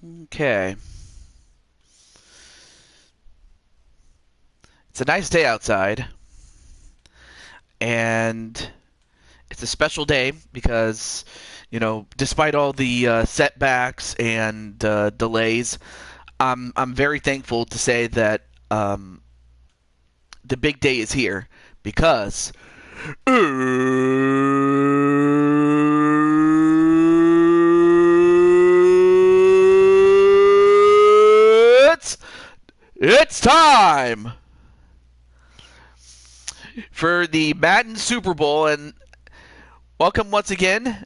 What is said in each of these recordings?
Okay. It's a nice day outside, and it's a special day because, despite all the setbacks and delays, I'm very thankful to say that the big day is here because it's time for the Madden Super Bowl, and welcome once again.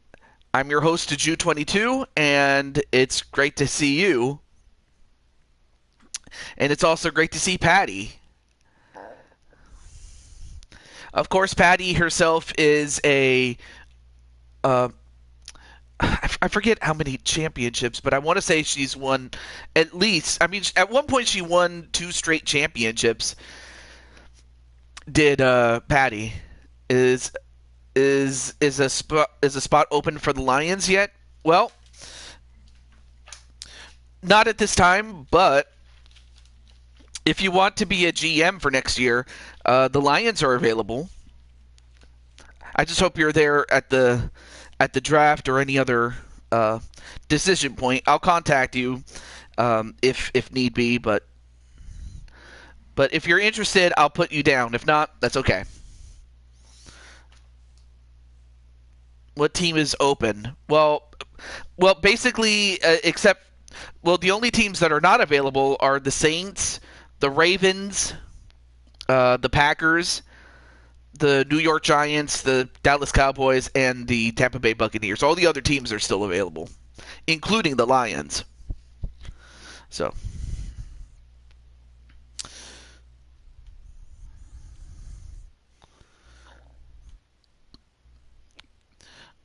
I'm your host, Ju22, and it's great to see you. And it's also great to see Patty. Of course, Patty herself is uh, I forget how many championships, but I want to say she's won at least. I mean, at one point she won 2 straight championships. Did Patty is a spot open for the Lions yet? Well, not at this time, but if you want to be a GM for next year, the Lions are available. I just hope you're there at the draft or any other decision point. I'll contact you if need be, but if you're interested, I'll put you down. If not, that's okay. What team is open? Well, basically, the only teams that are not available are the Saints, the Ravens, the Packers, the New York Giants, the Dallas Cowboys, and the Tampa Bay Buccaneers. All the other teams are still available, including the Lions. So,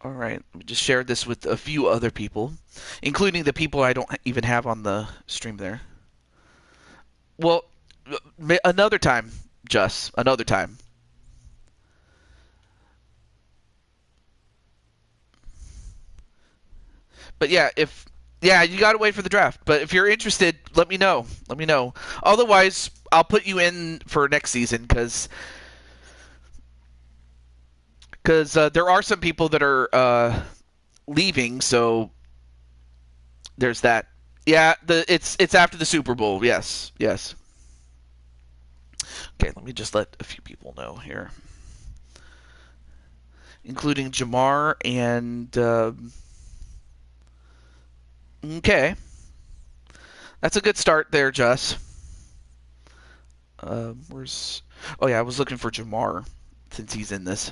all right, let me just share this with a few other people, including the people I don't even have on the stream there. Well, another time, Just another time. But yeah, you gotta wait for the draft. But if you're interested, let me know. Let me know. Otherwise, I'll put you in for next season because there are some people that are leaving. So there's that. Yeah, it's after the Super Bowl. Yes, yes. Okay, let me just let a few people know here, including Jamar and. Okay, that's a good start there, Jess. Where's? Oh yeah, I was looking for Jamar since he's in this.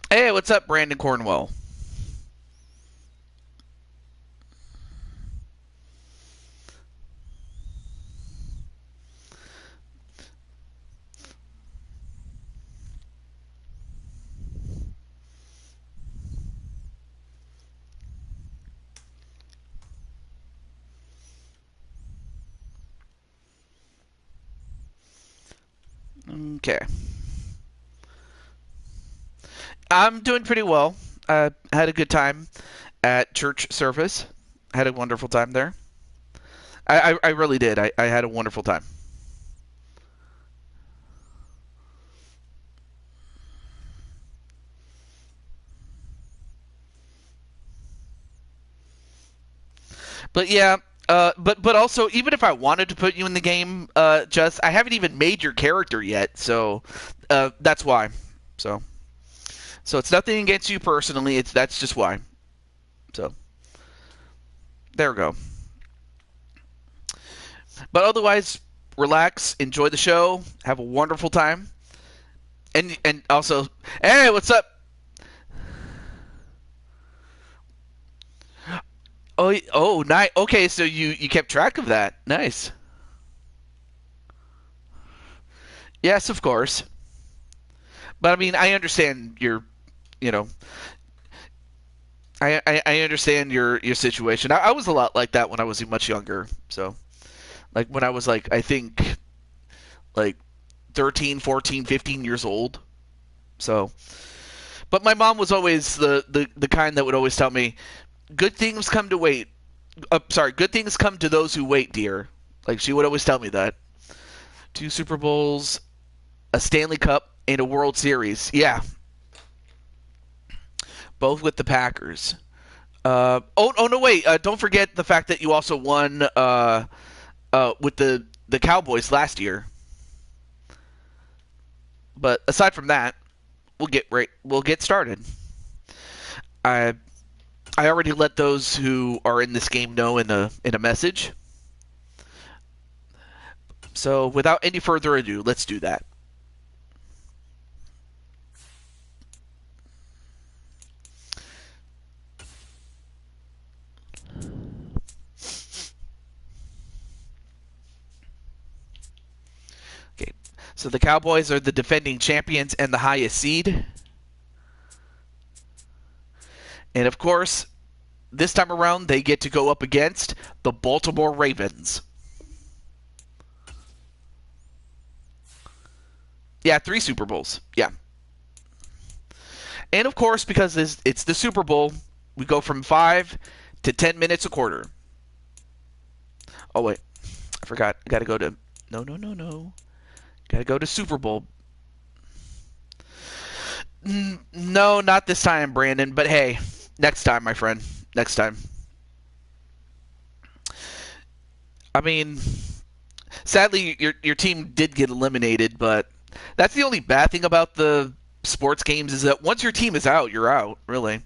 Hey, what's up, Brandon Cornwell? Okay. I'm doing pretty well. I had a good time at church service. Had a wonderful time there. I really did. I had a wonderful time. But yeah, but also, even if I wanted to put you in the game, just I haven't even made your character yet, so that's why. So it's nothing against you personally. That's just why. So there we go. But otherwise, relax, enjoy the show, have a wonderful time, and also, hey, what's up? Oh, nice. Okay, so you kept track of that. Nice. Yes, of course. But I mean, I understand you know, I understand your situation. I was a lot like that when I was much younger. So like when I was like, I think like 13, 14, 15 years old. So, but my mom was always the kind that would always tell me, good things come to wait. Good things come to those who wait, dear. Like, she would always tell me that. 2 Super Bowls, a Stanley Cup, and a World Series. Yeah. Both with the Packers. Oh no, wait. Don't forget the fact that you also won with the Cowboys last year. But aside from that, we'll get started. I already let those who are in this game know in a message. So without any further ado, let's do that. Okay. So the Cowboys are the defending champions and the highest seed. And of course, this time around, they get to go up against the Baltimore Ravens. Yeah, 3 Super Bowls. Yeah. And of course, because it's the Super Bowl, we go from 5 to 10 minutes a quarter. Oh, wait. I forgot. I got to go to... No. Got to go to Super Bowl. No, not this time, Brandon. But hey, next time, my friend. Next time. I mean, sadly, your team did get eliminated, but that's the only bad thing about the sports games is that once your team is out, you're out, really.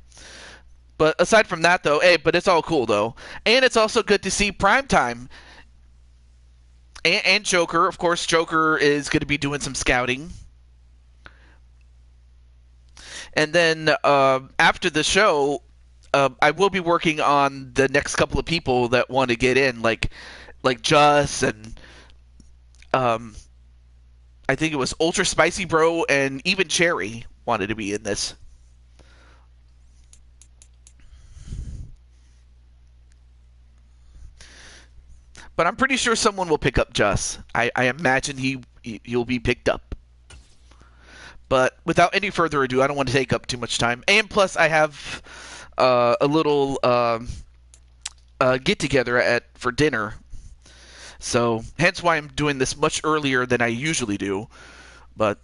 But aside from that, though, hey, but it's all cool, though. And it's also good to see Primetime. And Joker. Of course, Joker is going to be doing some scouting. And then after the show, I will be working on the next couple of people that want to get in, like Juss and I think it was Ultra Spicy Bro and even Cherry wanted to be in this. But I'm pretty sure someone will pick up Juss. I imagine he'll be picked up. But without any further ado, I don't want to take up too much time. And plus, I have a little get-together for dinner. So, hence why I'm doing this much earlier than I usually do. But,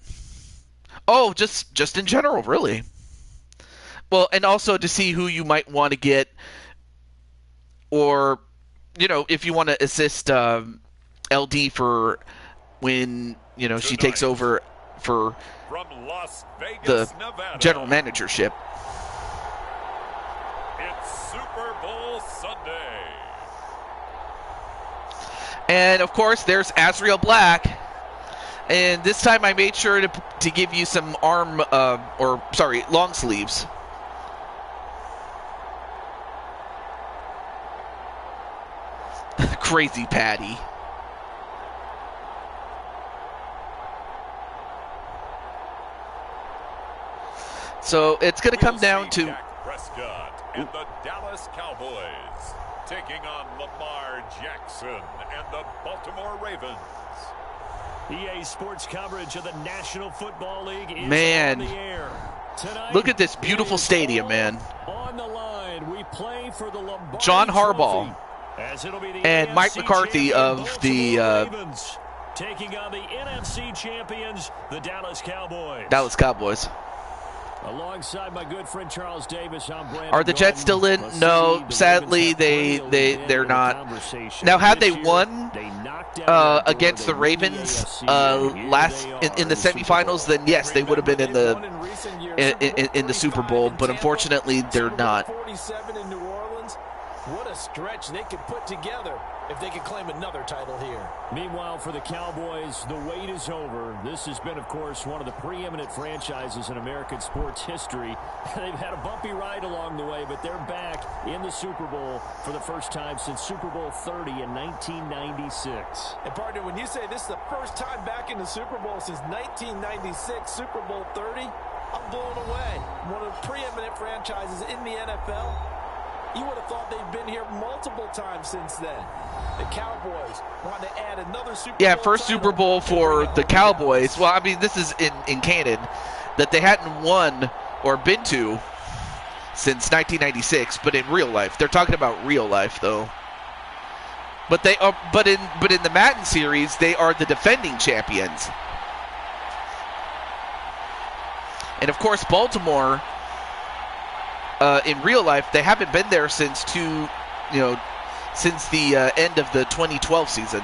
oh, just in general, really. Well, and also to see who you might want to get, or, you know, if you want to assist LD for when, you know, she takes over for from Las Vegas, the Nevada, general managership. It's Super Bowl Sunday. And, of course, there's Azrael Black. And this time I made sure to give you some long sleeves. Crazy Patty. So it's going to come down to Dak Prescott and the Dallas Cowboys taking on Lamar Jackson and the Baltimore Ravens. EA Sports coverage of the National Football League is man, on the air. Tonight, look at this beautiful stadium, man. On the line, we play for the Lombardi John Harbaugh as it'll be the and AFC Mike McCarthy of the Ravens, taking on the NFC champions, the Dallas Cowboys. Dallas Cowboys. Alongside my good friend Charles Davis, I'm Brandon. Are the Jets still in? No, sadly they're not. Now, had they won against the Ravens last in the semifinals, then yes, they would have been in the Super Bowl. But unfortunately, they're not. What a stretch they could put together if they could claim another title here. Meanwhile, for the Cowboys, the wait is over. This has been, of course, one of the preeminent franchises in American sports history. They've had a bumpy ride along the way, but they're back in the Super Bowl for the first time since Super Bowl 30 in 1996. And partner, when you say this is the first time back in the Super Bowl since 1996, Super Bowl 30, I'm blown away. One of the preeminent franchises in the NFL. You would have thought they've been here multiple times since then. The Cowboys want to add another Super Bowl. Yeah, first Super Bowl for the Cowboys. Well, I mean, this is in canon that they hadn't won or been to since 1996, but in real life, they're talking about real life though. But they are, but in the Madden series, they are the defending champions. And of course, Baltimore, in real life, they haven't been there since since the end of the 2012 season.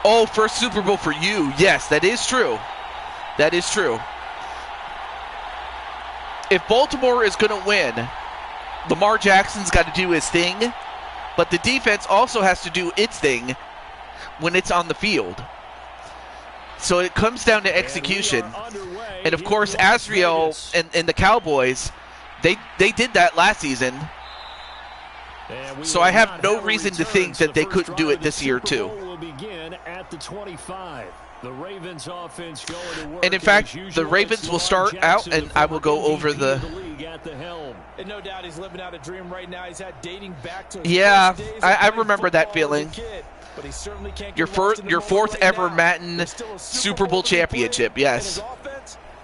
Oh, first Super Bowl for you. Yes, that is true. That is true. If Baltimore is going to win, Lamar Jackson's got to do his thing, but the defense also has to do its thing when it's on the field. So it comes down to execution. And of course, Azriel and the Cowboys, they did that last season. So I have no reason to think that they couldn't do it this year too. And in fact, the Ravens will start out, and I will go over the. And no doubt he's living out a dream right now. He's had dating back to I remember that feeling. Your fourth ever Madden Super Bowl championship, yes.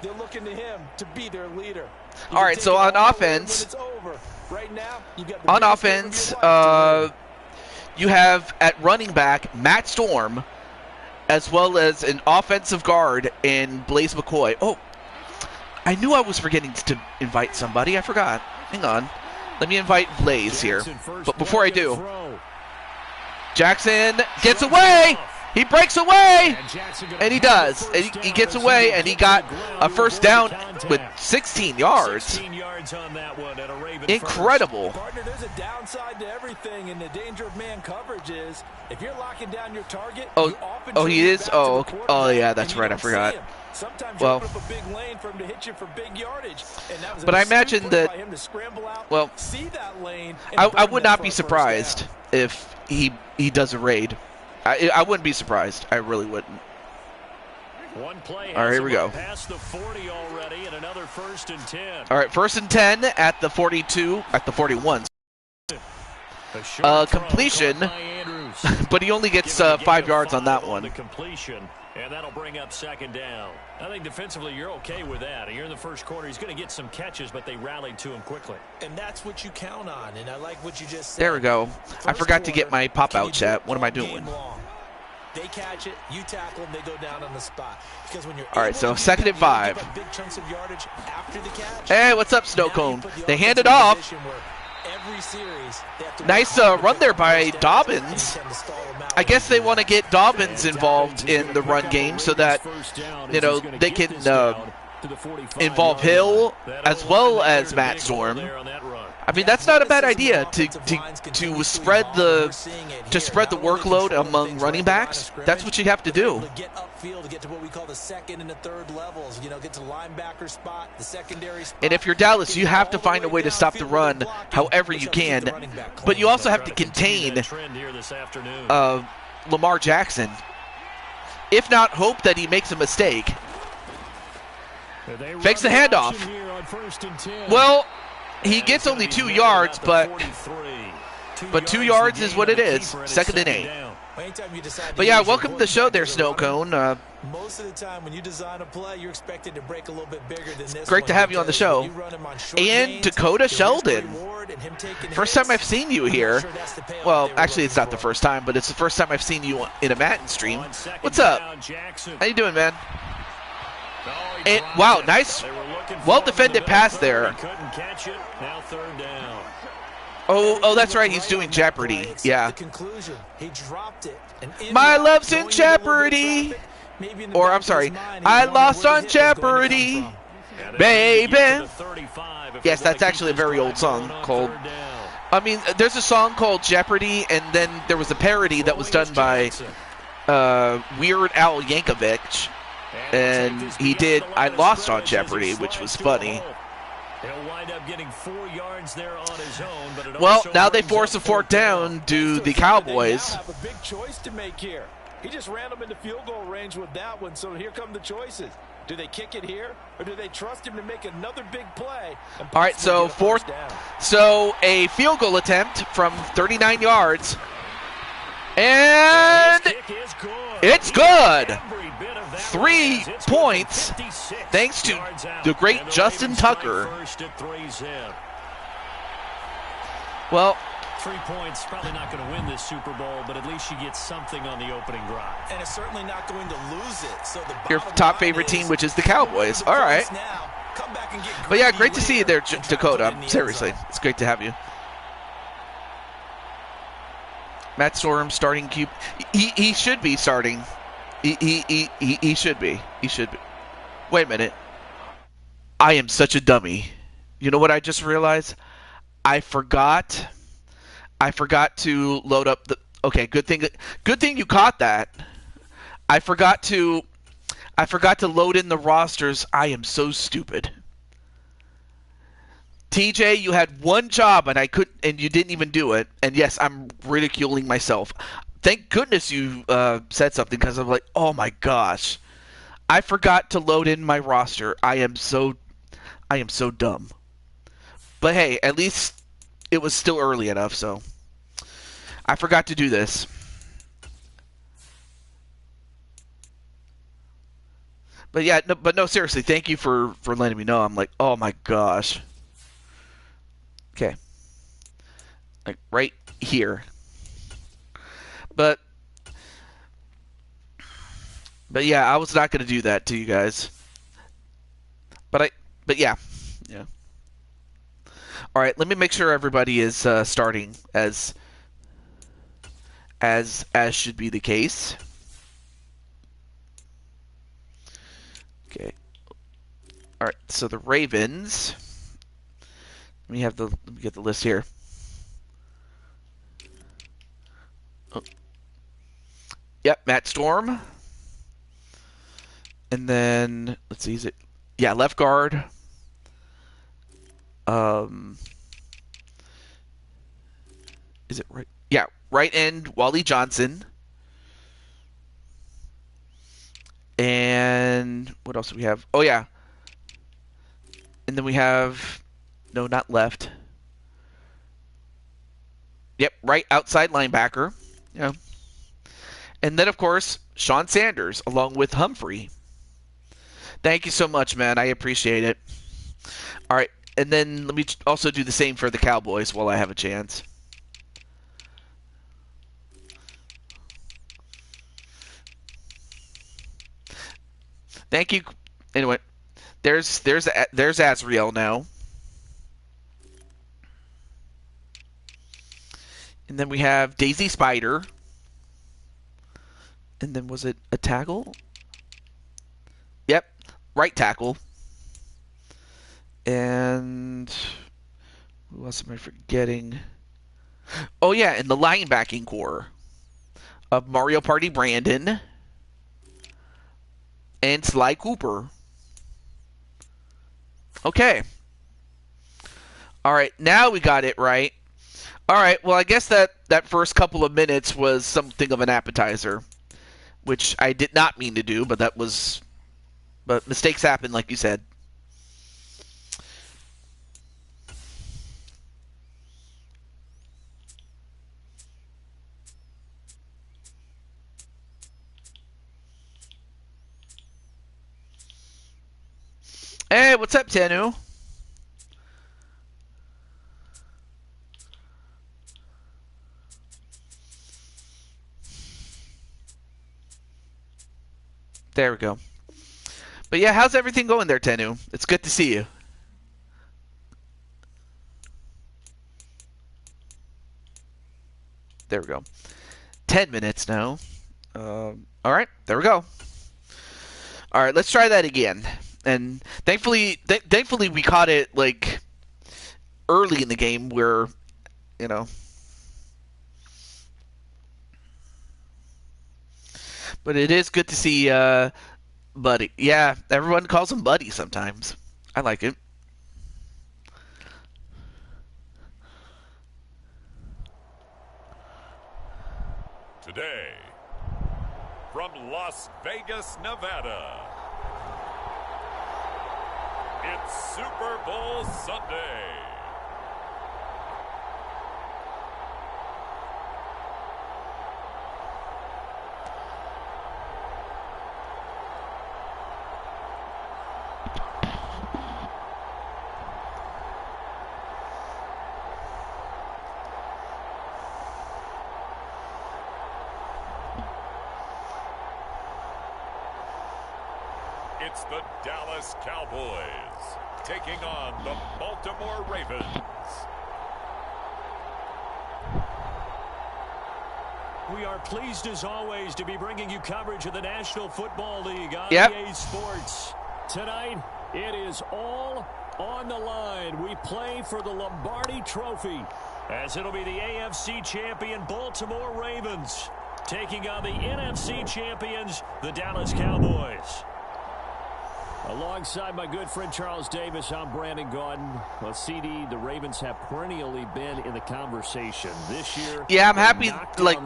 They're looking to him to be their leader. All right, so on offense, you have at running back Matt Storm, as well as an offensive guard in Blaze McCoy. Oh, I knew I was forgetting to invite somebody. I forgot. Hang on. Let me invite Blaze here. But before I do, Jackson gets away. He breaks away, and he does. And he gets away, and he got a first down with 16 yards. Incredible. Partner, there's a downside to everything, and the danger of man coverage is if you're locking down your target. Oh, he is. Oh, yeah, that's right. I forgot. Sometimes well, you put up a big lane for him to hit you for big yardage, and that was but I imagine that. Him to scramble out, well, see that lane, I would not be surprised if he does a raid. I wouldn't be surprised. I really wouldn't. One play. All right, here we go. Past the 40 already, and another 1st and 10. All right, 1st and 10 at the 42, at the 41. Completion, but he only gets 5 yards on that one. Completion, and that'll bring up 2nd down. I think defensively you're okay with that. You're in the first quarter. He's going to get some catches, but they rallied to him quickly. And that's what you count on, and I like what you just said. There we go. I forgot to get my pop-out chat. What am I doing? They catch it, you tackle them, they go down on the spot. Because when you're all right, so 2nd and 5. Big chunks of yardage after the catch. Hey, what's up, Snow Cone? They hand it off. Every series, nice run there by Dobbins. I guess they want to get Dobbins involved in the run game so that, they can involve Hill as well as Matt Storm. I mean, that's not a bad idea to spread the workload among running backs. That's what you have to do. Get upfield to get to what we call the 2nd and the 3rd levels. Get to linebacker spot, the secondary spot. And if you're Dallas, you have to find a way to stop the run however you can. But you also have to contain Lamar Jackson. If not, hope that he makes a mistake. Fakes the handoff. Well, he gets only 2 yards, but 2 yards is what it is. 2nd and 8. But yeah, welcome to the show there, Snow Cone. Most of the time when you design a play, you're expected to break a little bit bigger than this. Great to have you on the show. And Dakota Sheldon. First time I've seen you here. Well, actually, it's not the first time, but it's the first time I've seen you in a Madden stream. What's up? How you doing, man? And, wow, nice, well-defended pass there. Oh, that's right. He's doing Jeopardy. Yeah. My love's in jeopardy. Or, I'm sorry, I lost on Jeopardy, baby. Yes, that's actually a very old song called. I mean, there's a song called Jeopardy, and then there was a parody that was done by Weird Al Yankovic. And he did I Lost on Jeopardy, which was funny. He'll wind up getting 4 yards there on his own, but well, now they force a 4th down to the Cowboys. They have a big choice to make here. He just ran them into field goal range with that one, so here come the choices. Do they kick it here, or do they trust him to make another big play? All right, so a field goal attempt from 39 yards. And it's good. 3 points thanks to the great Justin Tucker. Well, 3 points, probably not going to win this Super Bowl, but at least you get something on the opening drive. And it's certainly not going to lose it. So your top favorite team, which is the Cowboys. All right. But yeah, great to see you there, Dakota. Seriously, it's great to have you. Matt Storm starting QB. He should be starting. He should be. He should be. Wait a minute. I am such a dummy. You know what I just realized? I forgot to load up the. Okay, good thing you caught that. I forgot to load in the rosters. I am so stupid. TJ, you had one job and you didn't even do it. And yes, I'm ridiculing myself. Thank goodness you said something, because I'm like, oh my gosh, I forgot to load in my roster. I am so dumb. But hey, at least it was still early enough, so I forgot to do this. But yeah, no, seriously, thank you for letting me know. I'm like, oh my gosh. Okay. Like right here. But yeah, I was not going to do that to you guys. But yeah. All right, let me make sure everybody is starting as should be the case. Okay. All right, so the Ravens. Let me get the list here. Oh. Yep, Matt Storm. And then let's see, left guard. Is it right? Yeah, right end, Wally Johnson. And what else do we have? Oh, yeah. And then we have, no, not left. Yep, right outside linebacker. Yeah. And then, of course, Sean Sanders, along with Humphrey. Thank you so much, man. I appreciate it. All right. And then let me also do the same for the Cowboys while I have a chance. Thank you. Anyway, there's Azriel now. And then we have Daisy Spider. And then was it a tackle? Yep, right tackle. And who else am I forgetting? Oh yeah, in the linebacking core of Mario Party Brandon and Sly Cooper. Okay. All right, now we got it right. All right, well, I guess that first couple of minutes was something of an appetizer, which I did not mean to do, but mistakes happen, like you said. Hey, what's up, Tenu? There we go. But yeah, how's everything going there, Tenu? It's good to see you. There we go. 10 minutes now. All right, there we go. All right, let's try that again. And thankfully we caught it like early in the game where, you know. But it is good to see Buddy. Yeah, everyone calls him Buddy sometimes. I like it. Today, from Las Vegas, Nevada, It's Super Bowl Sunday. It's the Dallas Cowboys taking on the Baltimore Ravens. We are pleased as always to be bringing you coverage of the National Football League on EA Sports. Tonight, it is all on the line. We play for the Lombardi Trophy, as it'll be the AFC champion Baltimore Ravens taking on the NFC champions, the Dallas Cowboys. Alongside my good friend Charles Davis, I'm Brandon Gaudin. Well, CD, the Ravens have perennially been in the conversation this year. Yeah, I'm happy. Like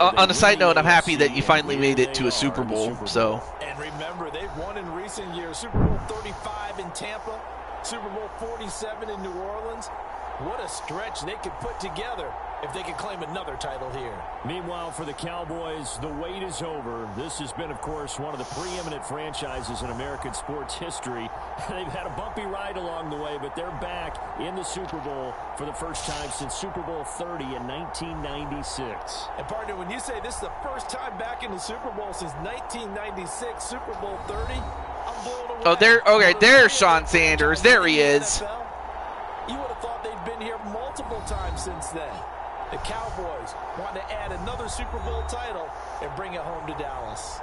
on a side note, I'm happy that you finally made it to a Super Bowl. So. And remember, they've won in recent years. Super Bowl 35 in Tampa, Super Bowl 47 in New Orleans. What a stretch they could put together if they could claim another title here. Meanwhile, for the Cowboys, the wait is over. This has been, of course, one of the preeminent franchises in American sports history. They've had a bumpy ride along the way, but they're back in the Super Bowl for the first time since Super Bowl 30 in 1996. And partner, when you say this is the first time back in the Super Bowl since 1996, Super Bowl 30, I'm blown away. Oh, there. Okay, there's Sean Sanders. There he is. You would have thought they'd been here multiple times since then. The Cowboys want to add another Super Bowl title and bring it home to Dallas.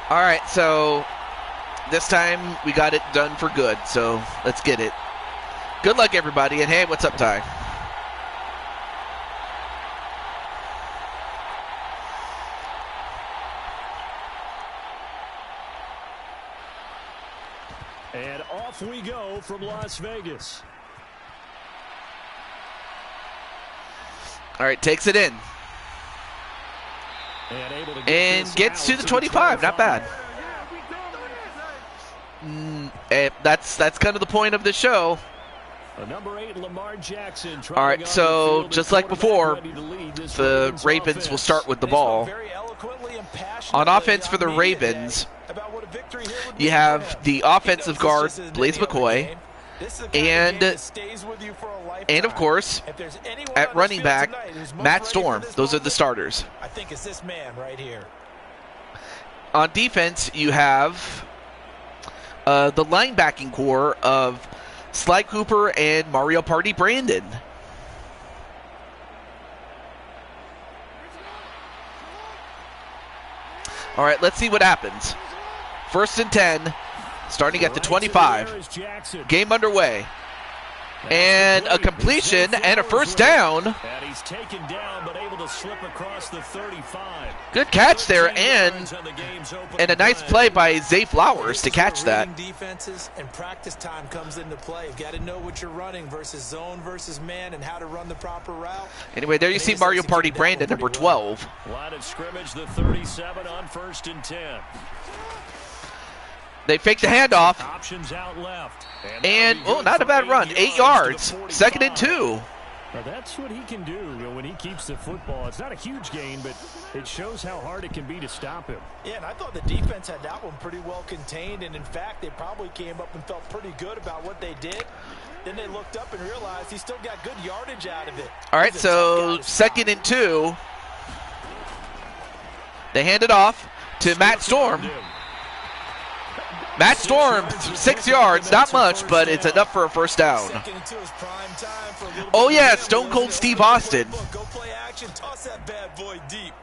All right, so this time we got it done for good, so let's get it. Good luck, everybody, and hey, what's up, Ty? And off we go from Las Vegas. All right, takes it in. And gets to the 25. Not bad. That's kind of the point of the show. Number 8, Lamar Jackson. All right, so just like before, the Ravens will start with the ball. On offense for the Ravens, you have the offensive guard, Blaise McCoy, and of course, at running back, Matt Storm. Those are the starters. I think it's this man right here. On defense, you have the linebacking core of Sly Cooper and Mario Party Brandon. All right, let's see what happens. 1st and 10, starting at the 25. Game underway. And a completion and a first down. And he's taken down, but able to slip across the 35. Good catch there, and a nice play by Zay Flowers to catch that. Defenses and practice time comes into play. You've got to know what you're running versus zone versus man and how to run the proper route. Anyway, there you see Mario Party Brandon, number 12. Line of scrimmage, the 37 on 1st and 10. They fake the handoff. Options out left. And, oh, not a bad run. 8 yards. 2nd and 2. Now that's what he can do when he keeps the football. It's not a huge gain, but it shows how hard it can be to stop him. Yeah, and I thought the defense had that one pretty well contained, and in fact, they probably came up and felt pretty good about what they did. Then they looked up and realized he still got good yardage out of it. All right, so 2nd and 2. They hand it off to Matt Storm. Matt Storm, 6 yards, not much, but it's enough for a first down. Oh yeah, Stone Cold Steve Austin. Go play action, toss that bad boy deep.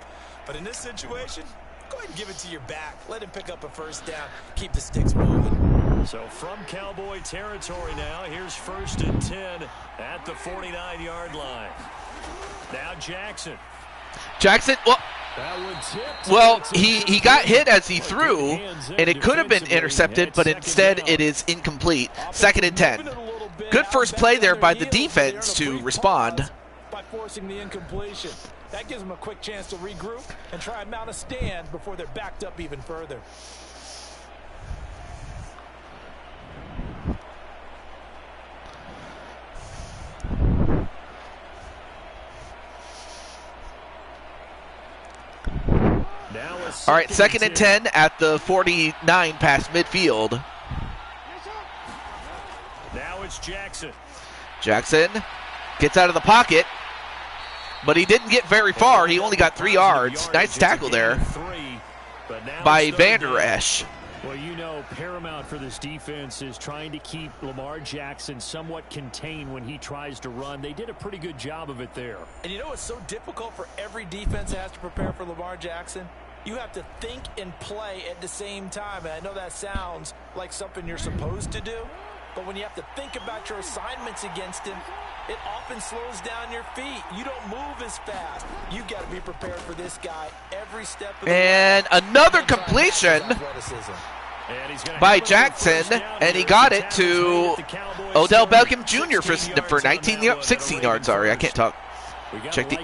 But in this situation, go ahead and give it to your back. Let him pick up a first down. Keep the sticks moving. So from Cowboy territory now, here's 1st and 10 at the 49-yard line. Now Jackson. Jackson, well, he got hit as he threw, and it could have been intercepted, but instead it is incomplete. 2nd and 10. Good first play there by the defense to respond. By forcing the incompletion. That gives them a quick chance to regroup and try and mount a stand before they're backed up even further. All right, 2nd and 10 at the 49 past midfield. Now it's Jackson. Jackson gets out of the pocket, but he didn't get very far. He only got 3 yards. Nice tackle there by Vander Esch. Well, you know, paramount for this defense is trying to keep Lamar Jackson somewhat contained when he tries to run. They did a pretty good job of it there. And you know it's so difficult for every defense that has to prepare for Lamar Jackson? You have to think and play at the same time. And I know that sounds like something you're supposed to do, but when you have to think about your assignments against him, it often slows down your feet. You don't move as fast. You've got to be prepared for this guy every step of the way. And another completion by Jackson, and he got it to Odell Beckham Jr. for 16 yards. Sorry, I can't talk. Check the.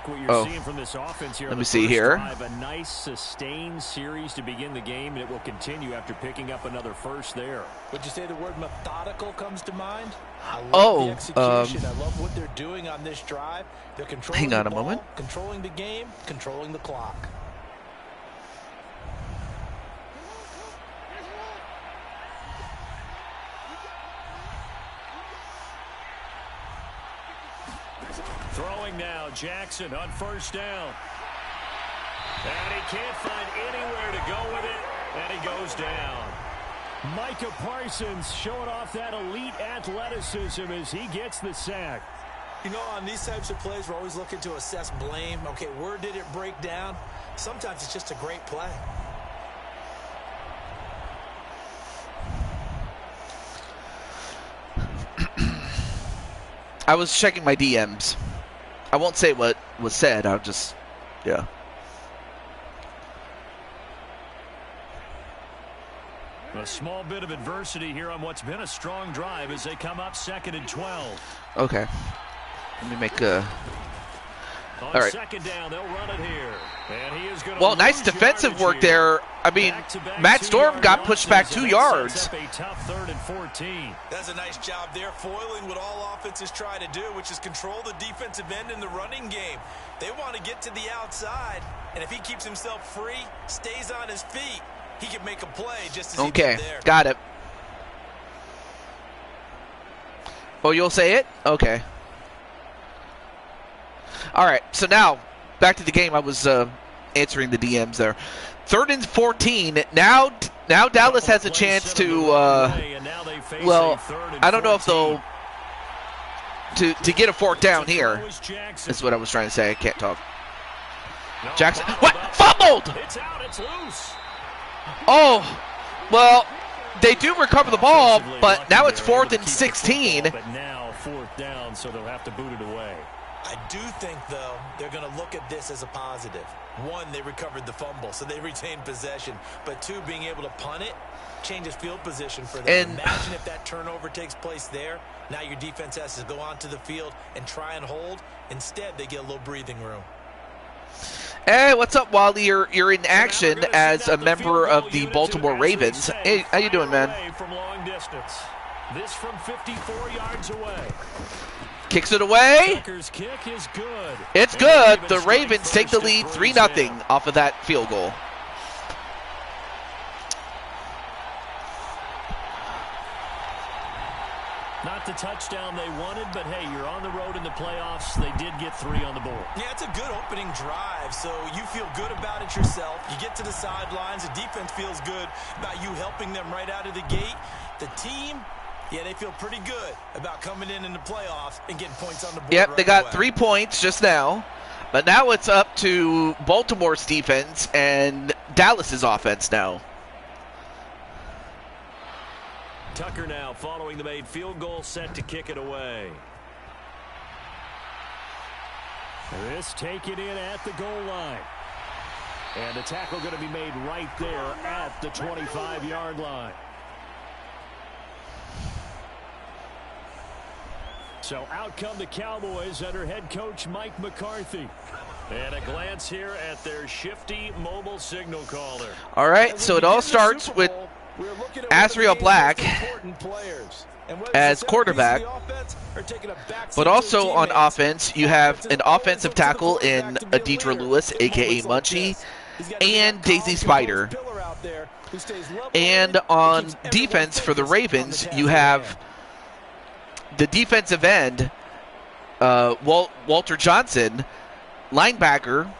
Let me see here. A nice sustained series to begin the game, and it will continue after picking up another first there. Would you say the word methodical comes to mind? I love the execution. I love what they're doing on this drive. They're controlling the ball, controlling the game, controlling the clock. Throwing now, Jackson on 1st down. And he can't find anywhere to go with it, and he goes down. Micah Parsons showing off that elite athleticism as he gets the sack. You know, on these types of plays, we're always looking to assess blame. Okay, where did it break down? Sometimes it's just a great play. I was checking my DMs. I won't say what was said. I'll just, yeah. A small bit of adversity here on what's been a strong drive as they come up 2nd and 12. Okay. Let me make a... On all right. 2nd down, they'll run it here. And he is gonna nice defensive work there. I mean, Matt Storm got pushed back 2 yards. A tough 3rd and 14. That's a nice job there, foiling what all offenses try to do, which is control the defensive end in the running game. They want to get to the outside, and if he keeps himself free, stays on his feet, he can make a play just as he did there. Got it. Oh, you'll say it? Okay. All right, so now, back to the game. I was answering the DMs there. 3rd and 14. Now Dallas has a chance to, well, I don't know if they'll, to get a 4th down here. That's what I was trying to say. I can't talk. Jackson, what? Fumbled! It's out, it's loose. Oh, well, they do recover the ball, but now it's 4th and 16. But now 4th down, so they'll have to boot it away. I do think, though, they're going to look at this as a positive. 1, they recovered the fumble, so they retained possession. But 2, being able to punt it changes field position for them. And imagine if that turnover takes place there. Now your defense has to go onto the field and try and hold. Instead, they get a little breathing room. Hey, what's up, Wally? You're in action as a member of the Baltimore Ravens. Hey, how you doing, man? From long distance. This from 54 yards away. Kicks it away. Tucker's kick is good. It's good. The Ravens take the lead 3-0 off of that field goal. Not the touchdown they wanted, but hey, you're on the road in the playoffs. They did get 3 on the board. Yeah, it's a good opening drive, so you feel good about it yourself. You get to the sidelines. The defense feels good about you helping them right out of the gate. The team, yeah, they feel pretty good about coming in the playoffs and getting points on the board. Yep, right they got away. 3 points just now. But now it's up to Baltimore's defense and Dallas's offense now. Tucker now following the made field goal, set to kick it away. This taken in at the goal line. And the tackle going to be made right there at the 25-yard line. So out come the Cowboys under head coach Mike McCarthy. And a glance here at their shifty mobile signal caller. All right, so it all starts with Azriel Black as quarterback. But also on offense, you have an offensive tackle in Deidre Lewis, a.k.a. Munchie, and Daisy Spider. And on defense for the Ravens, you have the defensive end, Walter Johnson, linebacker,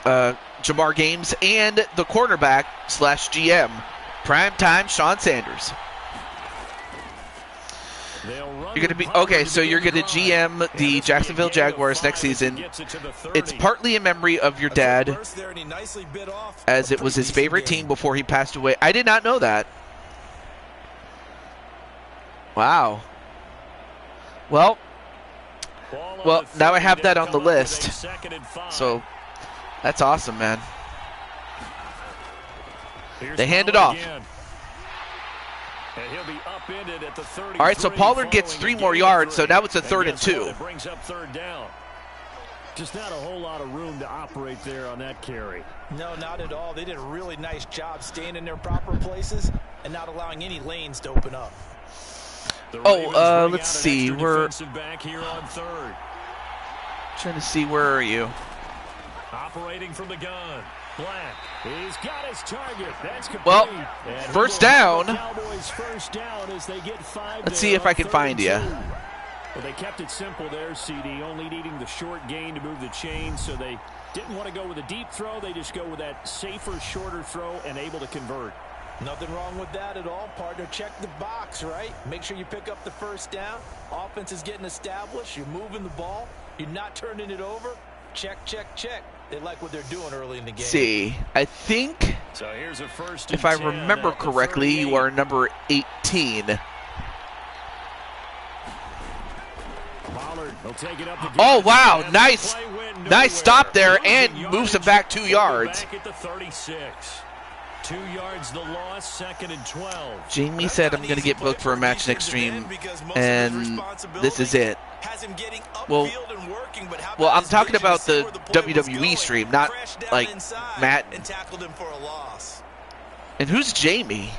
Jamar Games, and the cornerback / GM, primetime Sean Sanders. You're going to be okay. So you're going to GM the Jacksonville Jaguars next season. It's partly in memory of your dad, as it was his favorite team before he passed away. I did not know that. Wow. Well, now I have that on the list. So that's awesome, man. They hand it off. And he'll be upended at the 33. All right, so Pollard gets 3 more yards, so now it's a 3rd and 2. It brings up 3rd down. Just not a whole lot of room to operate there on that carry. No, not at all. They did a really nice job staying in their proper places and not allowing any lanes to open up. Let's see. We're back here on 3rd. Trying to see, where are you? Operating from the gun. Black. He's got his target. That's complete. Well, first down. Cowboys first down as they get 5. Let's see if I can find you. Well, they kept it simple there, CD, only needing the short gain to move the chain, so they didn't want to go with a deep throw. They just go with that safer, shorter throw and able to convert. Nothing wrong with that at all, partner. Check the box, right? Make sure you pick up the first down. Offense is getting established. You're moving the ball. You're not turning it over. Check, check, check. They like what they're doing early in the game. See, I think, so here's a first if I remember correctly, you are number 18. Oh, wow. Nice stop there, and moves him back 2 yards. Back at the 36. 2 yards the loss, 2nd and 12. Jamie said I'm going to get booked for a match next stream, and this is it. Well, I'm talking about the WWE stream, not like Madden. And who's Jamie?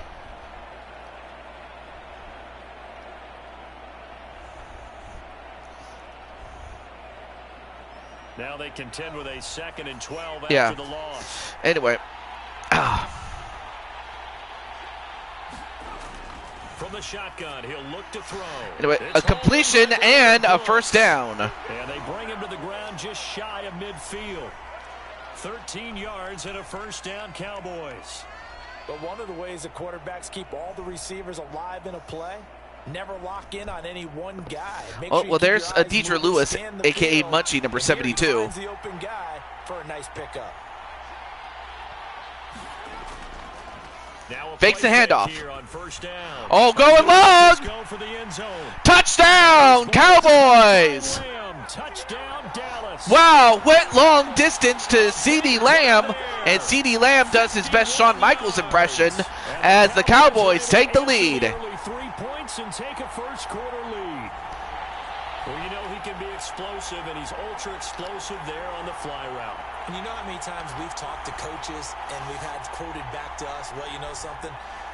Now they contend with a 2nd and 12 Yeah. after the loss. Anyway. From the shotgun, he'll look to throw. Anyway, a completion and a first down. And they bring him to the ground just shy of midfield. 13 yards and a first down, Cowboys. But one of the ways the quarterbacks keep all the receivers alive in a play, never lock in on any one guy. Well, there's Deidre Lewis, a.k.a. Munchie, number 72. The open guy for a nice pickup. Fakes the handoff. Oh, going long. Touchdown, Cowboys. Wow, went long distance to CeeDee Lamb, and CeeDee Lamb does his best Shawn Michaels impression as the Cowboys take the lead. 3 points and take a first quarter lead. Well, you know he can be explosive, and he's ultra explosive there on the fly route. And you know how many times we've talked to coaches and we've had quoted back to us, well, you know something?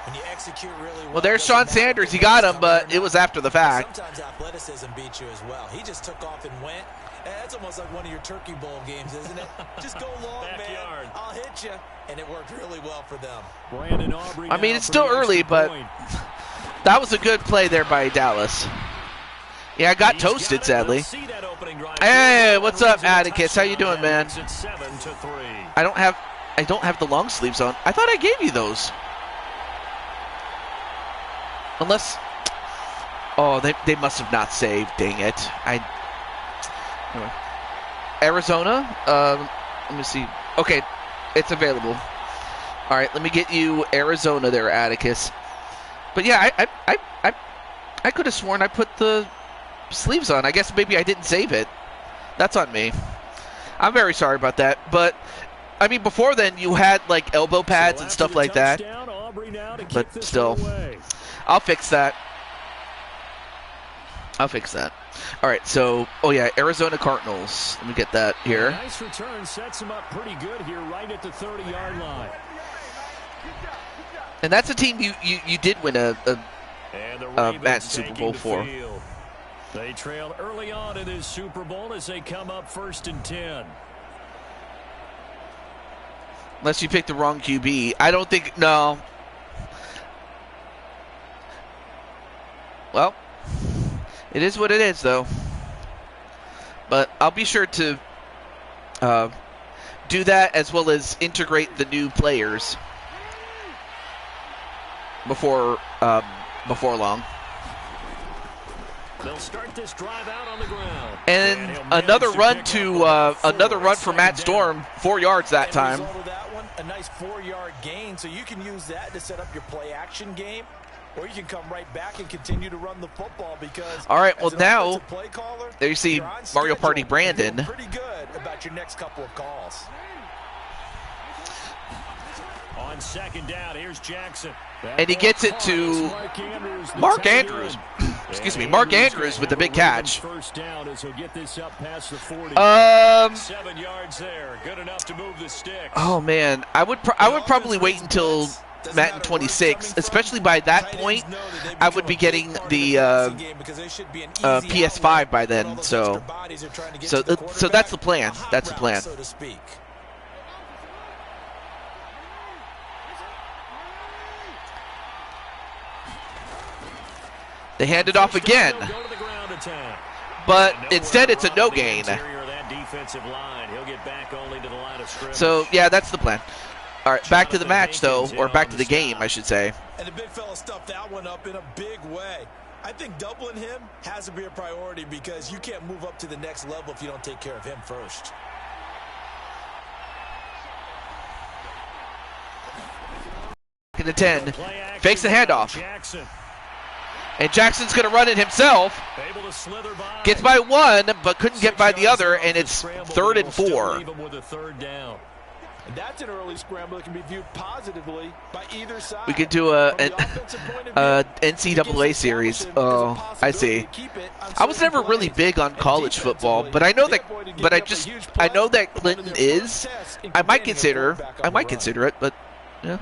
When you execute really well. Well, there's Sean Sanders. He got him, but it was after the fact. Sometimes athleticism beats you as well. He just took off and went. That's almost like one of your Turkey Bowl games, isn't it? Just go long, Backyard. man. I'll hit you. And it worked really well for them. Brandon Aubrey. I mean, it's still early, but that was a good play there by Dallas. Yeah, I got toasted, sadly. Hey, what's up, Atticus? How you doing, man? I don't have the long sleeves on. I thought I gave you those. Unless, oh, they must have not saved. Dang it! Anyway. Arizona. Let me see. Okay, it's available. All right, let me get you Arizona there, Atticus. But yeah, I could have sworn I put the sleeves on. I guess maybe I didn't save it. That's on me. I'm very sorry about that. But, I mean, before then, you had, like, elbow pads and stuff like that. But still, I'll fix that. I'll fix that. All right, so, oh yeah, Arizona Cardinals. Let me get that here. Nice return sets him up pretty good here right at the 30-yard line. And that's a team you did win a Madden Super Bowl for. They trailed early on in this Super Bowl as they come up 1st and 10. Unless you picked the wrong QB. I don't think, no. Well, it is what it is, though. But I'll be sure to do that as well as integrate the new players before long. They'll start this drive out on the ground. And another run for Matt Storm, 4 yards that time. A nice 4-yard gain, so you can use that to set up your play action game, or you can come right back and continue to run the football because. All right, well now caller, there you see Mario Party Brandon. Pretty good about your next couple of calls. On 2nd down, here's Jackson. And he gets it to Mark Andrews. Excuse me, Mark Andrews with the big catch. First down as he'll get this up past the 40. 7 yards there, good enough to move the sticks. Oh man, I would probably wait until Madden 26, especially by that point. I would be getting the PS5 by then. So that's the plan. That's the plan. They hand it off again, but instead it's a no gain. So, yeah, that's the plan. All right, back to the match, though, or back to the game, I should say. And the big fella stuffed that one up in a big way. I think doubling him has to be a priority because you can't move up to the next level if you don't take care of him first. Back in the 10, fakes the handoff. And Jackson's going to run it himself. Gets by one, but couldn't get by the other, and it's 3rd and 4. And that's an early scramble that can be viewed positively by either side. We could do a NCAA series. Oh, I see. I was never really big on college football, but I know that. But I know that Clinton is. I might consider it, but yeah.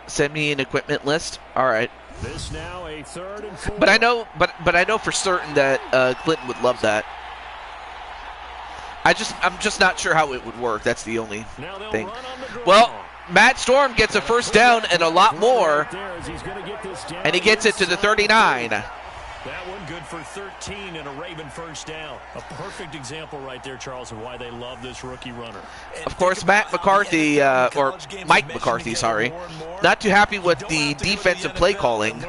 Send me an equipment list. All right. This now a 3rd and 4. But I know for certain that Clinton would love that. I'm just not sure how it would work. That's the only thing. Well, Matt Storm gets a first down and a lot more, and he gets it to the 39. That one good for 13 and a Raven first down. A perfect example right there, Charles, of why they love this rookie runner. Of course, Matt McCarthy, or Mike McCarthy, sorry, not too happy with the defensive play calling.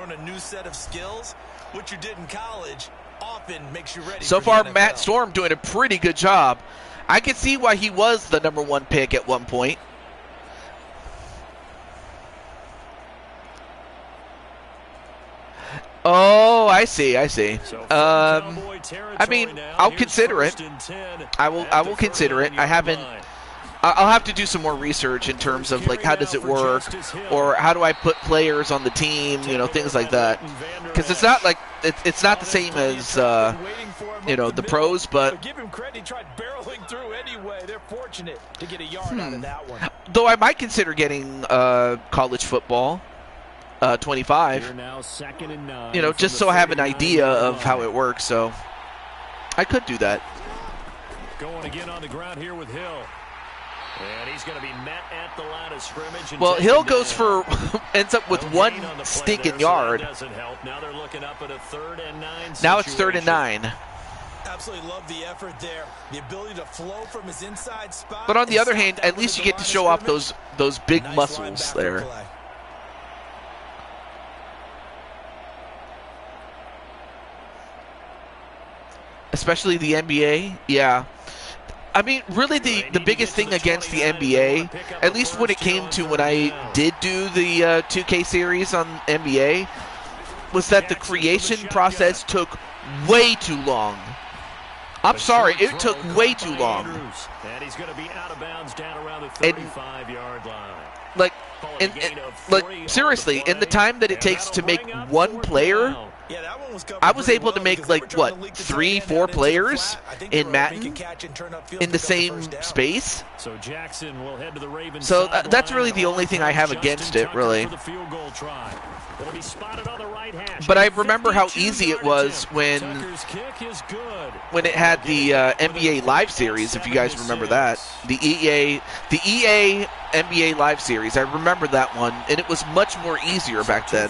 So far, Matt Storm doing a pretty good job. I can see why he was the #1 pick at one point. Oh, I see. I mean, I'll consider it. I will consider it. I haven't. I'll have to do some more research in terms of like how does it work, or how do I put players on the team, things like that. Because it's not like it's not the same as the pros, but give him credit. He tried barreling through anyway. They're fortunate to get a yard out of that one. Though I might consider getting college football. 25, now 2nd and 9 just so I have an idea of how it works, so I could do that. Going again on the ground here with Hill. And he's going to be met at the line of scrimmage. Well, Hill goes for, ends up with one stinking yard. Doesn't help. Now they're looking up at a 3rd and 9 Now it's 3rd and 9. Absolutely love the effort there. The ability to flow from his inside spot. But on the other hand, at least you get to show off those big muscles there. Especially the NBA, yeah. I mean, really the biggest thing against the NBA, at least when it came to when I did do the 2K series on NBA, was that the creation process took way too long. I'm sorry, it took way too long. And he's going to be out of bounds down around the 35-yard line. Like seriously, in the time that it takes to make one player, I was able to make like what 3-4 players in Madden in the same space. So Jackson will head to the Ravens. So that's really the only thing I have against it, really. But I remember how easy it was when it had the NBA Live series. If you guys remember that, the EA NBA Live series. I remember that one, and it was much more easier back then.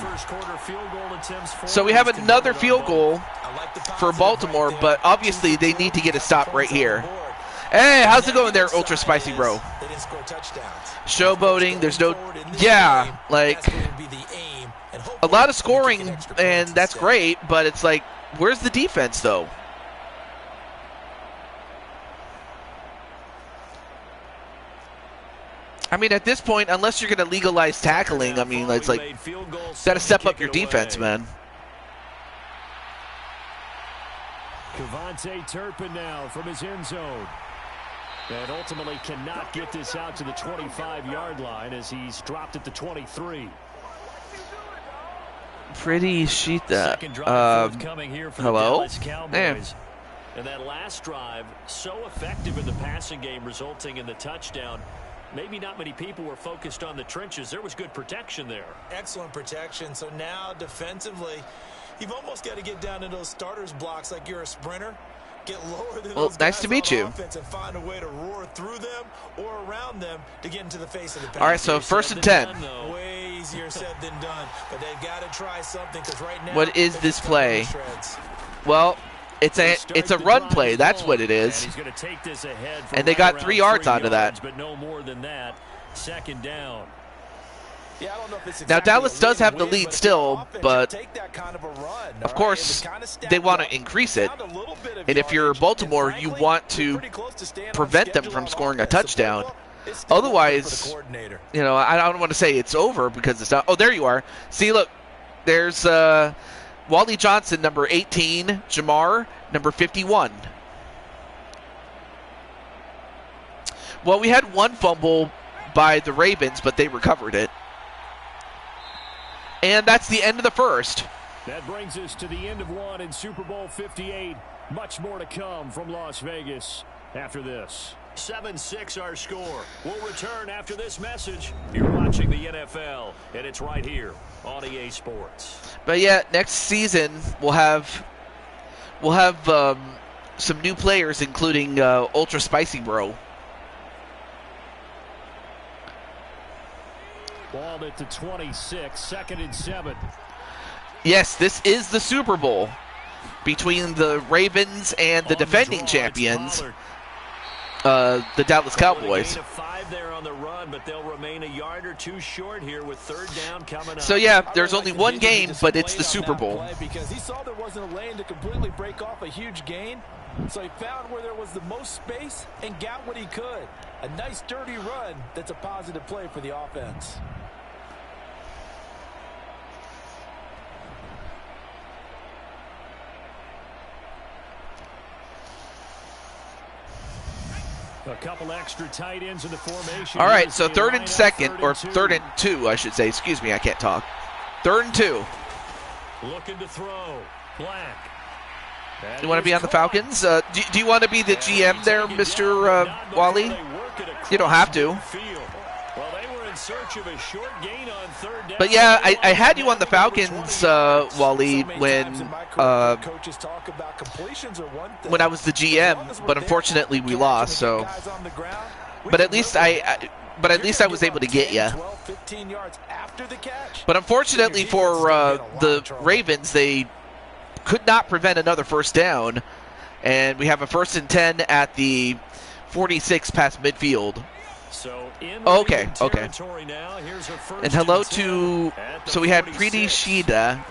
So we have another field goal for Baltimore, but obviously they need to get a stop right here. Hey, how's it going there, Ultra Spicy Bro? Showboating, there's no... Yeah, like... A lot of scoring, and that's great, but it's like, where's the defense, though? I mean, at this point, unless you're going to legalize tackling, I mean, it's like, got to step up your defense, man. Cavante Turpin now from his end zone. And ultimately cannot get this out to the 25-yard line as he's dropped at the 23. Pretty sheet that. Hello? Damn. And that last drive, so effective in the passing game, resulting in the touchdown. Maybe not many people were focused on the trenches. There was good protection there. Excellent protection. So now defensively, you've almost got to get down to those starters blocks like you're a sprinter. Get lower than those nice to meet you. And find a way to roar through them or around them to get into the face of the pass. All right, so first and 10. Way easier said than done, but they've got to try something because right now. What is this play? Well, it's a run play. That's what it is. And they got 3 yards onto that. But no more than that. Second down. Yeah, I don't know if it's now, exactly Dallas does have the lead still, but of course they want to increase it. And if you're Baltimore, you want to prevent them from scoring a touchdown. Otherwise, you know, I don't want to say it's over because it's not. Oh, there you are. See, look, there's Wally Johnson, number 18, Jamar, number 51. Well, we had one fumble by the Ravens, but they recovered it. And that's the end of the first. That brings us to the end of one in Super Bowl 58. Much more to come from Las Vegas after this. 7-6 our score. We'll return after this message. You're watching the NFL, and it's right here on EA Sports. But yeah, next season we'll have some new players, including Ultra Spicy Bro. Ball at the 26, 2nd and 7. Yes, this is the Super Bowl between the Ravens and the defending champions, the Dallas Cowboys. There on the run, but they'll remain a yard or two short here with 3rd down coming up. So yeah, there's only one game, but it's the Super Bowl. Because he saw there wasn't a lane to completely break off a huge gain, so he found where there was the most space and got what he could. A nice dirty run that's a positive play for the offense. A couple extra tight ends in the formation. All right, so 3rd and 2nd, or 3rd and 2, I should say. Excuse me, I can't talk. 3rd and 2. Looking to throw. Black. You want to be on the Falcons? Do you want to be the GM there, Mr. Wally? You don't have to. Well, they were in search of a short gain on 3rd down. But yeah, I had you on the Falcons, Wally, when I was the GM, but unfortunately we lost. So, but at least I was able to get you. But unfortunately for the Ravens, they could not prevent another 1st down, and we have a 1st and 10 at the 46 past midfield. So okay. Now, and hello to, so we had Preeti Sheeta,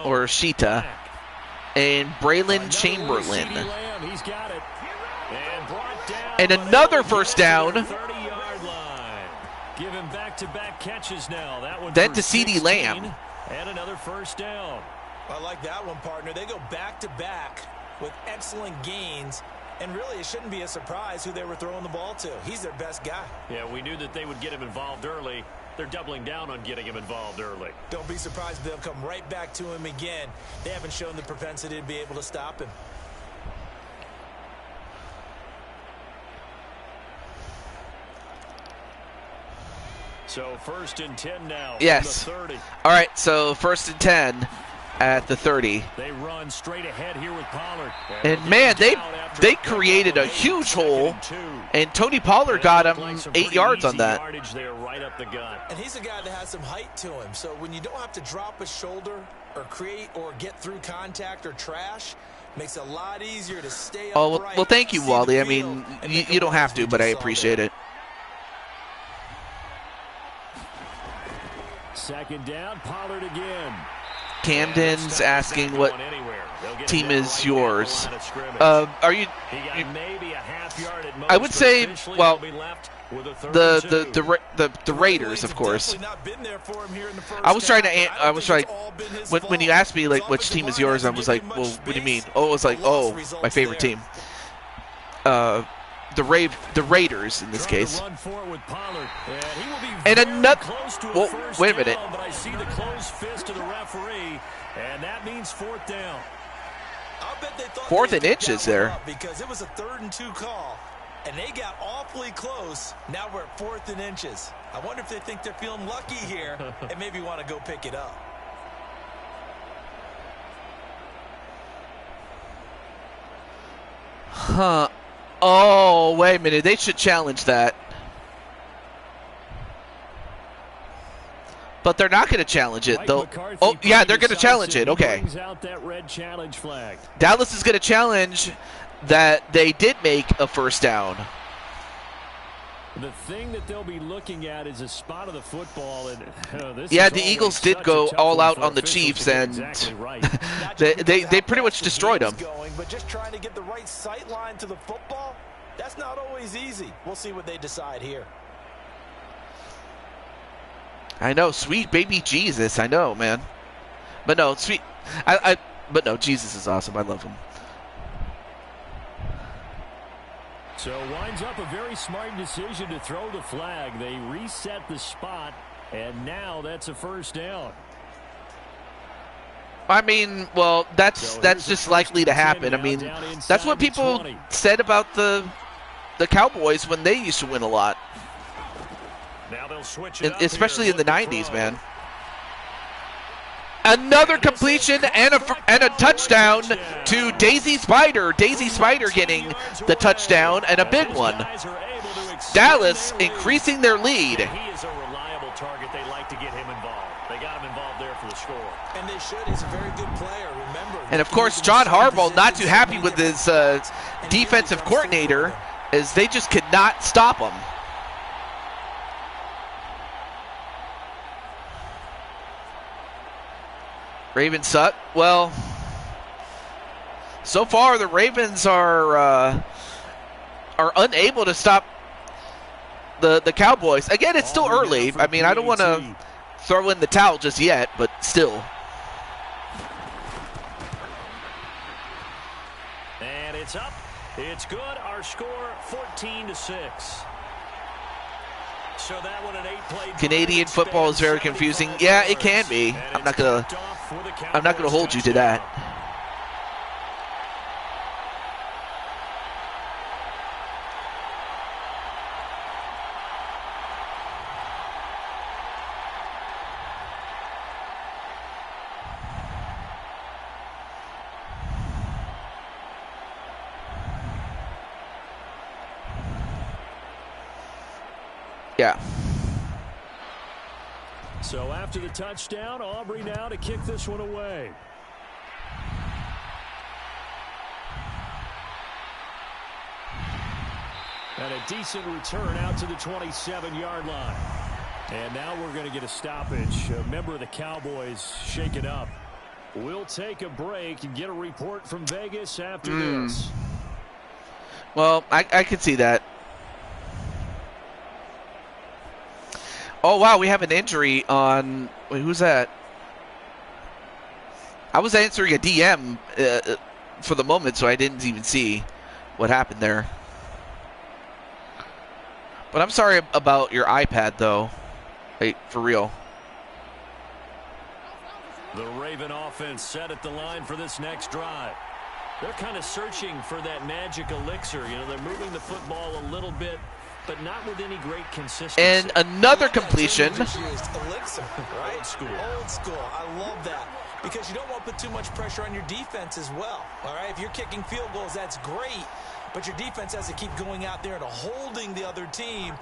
or Sheeta, and Braylon Chamberlain. He's got it. And another 1st down. 30-yard line. Give him back-to-back catches now. That one then to CeeDee Lamb. And another first down. I like that one, partner. They go back-to-back with excellent gains. And really, it shouldn't be a surprise who they were throwing the ball to. He's their best guy. Yeah, we knew that they would get him involved early. They're doubling down on getting him involved early. Don't be surprised if they'll come right back to him again. They haven't shown the propensity to be able to stop him. So 1st and 10 now. Yes. From the 30. All right, so 1st and 10 at the 30. They run straight ahead here with Pollard. And man, they created a huge hole, and Tony Pollard got him 8 yards on that. There right up the gut. And he's a guy that has some height to him, so when you don't have to drop a shoulder or create or get through contact or trash, makes it a lot easier to stay upright. Well, thank you, Wally. I mean, you don't have to, but I appreciate it. 2nd down, Pollard again. Camden's asking what team is yours. Are you? I would say, well, the Raiders, of course. I was trying when you asked me like which team is yours, I was like, well, what do you mean? Oh, it was like, oh, my favorite team. The Raiders in this case. And another. Well, wait a minute. But I see the closed fist of the referee, and that means 4th down. I'll bet they thought 4th and inches there. Because it was a 3rd and 2 call, and they got awfully close. Now we're at 4th and inches. I wonder if they think they're feeling lucky here and maybe want to go pick it up. Huh. Oh, wait a minute. They should challenge that. But they're not going to challenge it. Oh, yeah, they're going to challenge it. Okay. Dallas is going to challenge that they did make a 1st down. The thing that they'll be looking at is a spot of the football. And, yeah, the Eagles did go all out on the Chiefs, and they pretty much destroyed them. But just trying to get the right sight line to the football, that's not always easy. We'll see what they decide here. I know, sweet baby Jesus. I know, man. But no, sweet. But no, Jesus is awesome. I love him. So winds up a very smart decision to throw the flag. They reset the spot, and now that's a 1st down. I mean, well, that's just likely to happen. I mean, that's what people said about the Cowboys when they used to win a lot. Now they'll switch it up especially here. in the 90s, man. Another completion and a touchdown to Daisy Spider. Daisy Spider getting the touchdown and a big one. Dallas increasing their lead. He is a reliable target. They like to get him involved. They got him involved there for the score. And they should. He's a very good player. Remember. And of course, John Harbaugh not too happy with his defensive coordinator, as they just could not stop him. Ravens suck. Well, so far the Ravens are unable to stop the Cowboys. Again, it's still early. I mean, I don't want to throw in the towel just yet, but still. And it's up. It's good. Our score 14-6. So that one an 8-play. Canadian football is very confusing. Yeah, it can be. I'm not gonna hold you to that. Yeah. So after the touchdown, Aubrey now to kick this one away. And a decent return out to the 27-yard line. And now we're going to get a stoppage. A member of the Cowboys shaken up. We'll take a break and get a report from Vegas after this. Well, I can see that. Oh, wow, we have an injury on... Wait, who's that? I was answering a DM for the moment, so I didn't even see what happened there. But I'm sorry about your iPad, though. Hey, for real. The Raven offense set at the line for this next drive. They're kind of searching for that magic elixir. You know, they're moving the football a little bit, but not with any great consistency. And another completion. Elixir, right? Old school. Old school. I love that. Because you don't want to put too much pressure on your defense as well. All right, if you're kicking field goals, that's great. But your defense has to keep going out there and holding the other team.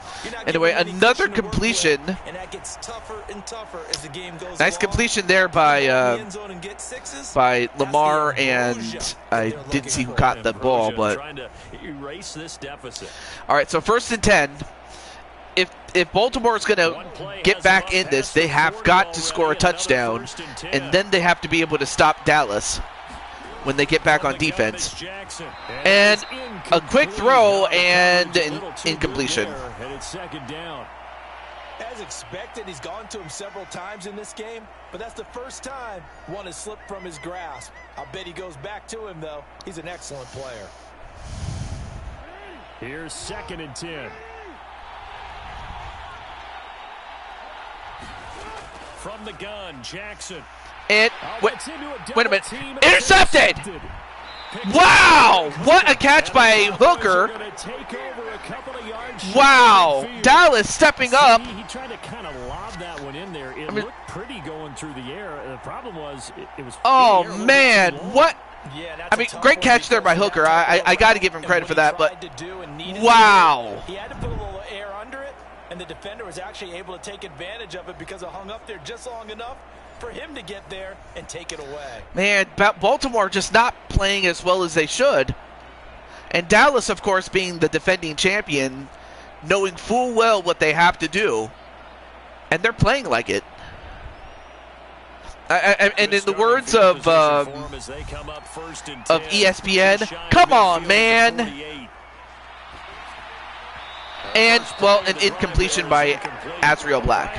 Anyway, another completion. And that gets tougher and tougher as the game goes Nice along. Completion there by Lamar, and I didn't see who caught the ball, but trying to erase this deficit. All right, so 1st and 10. If Baltimore is going to get back in this, they have got to score a touchdown, and then they have to be able to stop Dallas when they get back on defense. And a quick throw and an incompletion. And it's 2nd down. As expected, he's gone to him several times in this game, but that's the first time one has slipped from his grasp. I'll bet he goes back to him, though. He's an excellent player. Here's 2nd and 10. From the gun, Jackson. And wait a minute. Intercepted! Wow! What a catch by Hooker. Wow! Dallas stepping up. He tried to kind of lob that one in there. It looked pretty going through the air. The problem was it was. Oh man! What? I mean, great catch there by Hooker. I got to give him credit for that. But wow! He had to put a little air under it, and the defender was actually able to take advantage of it because it hung up there just long enough for him to get there and take it away. Man, Baltimore just not playing as well as they should. And Dallas, of course, being the defending champion, knowing full well what they have to do. And they're playing like it. And in the words of ESPN, come on, man. And, well, an incompletion by Azriel Black.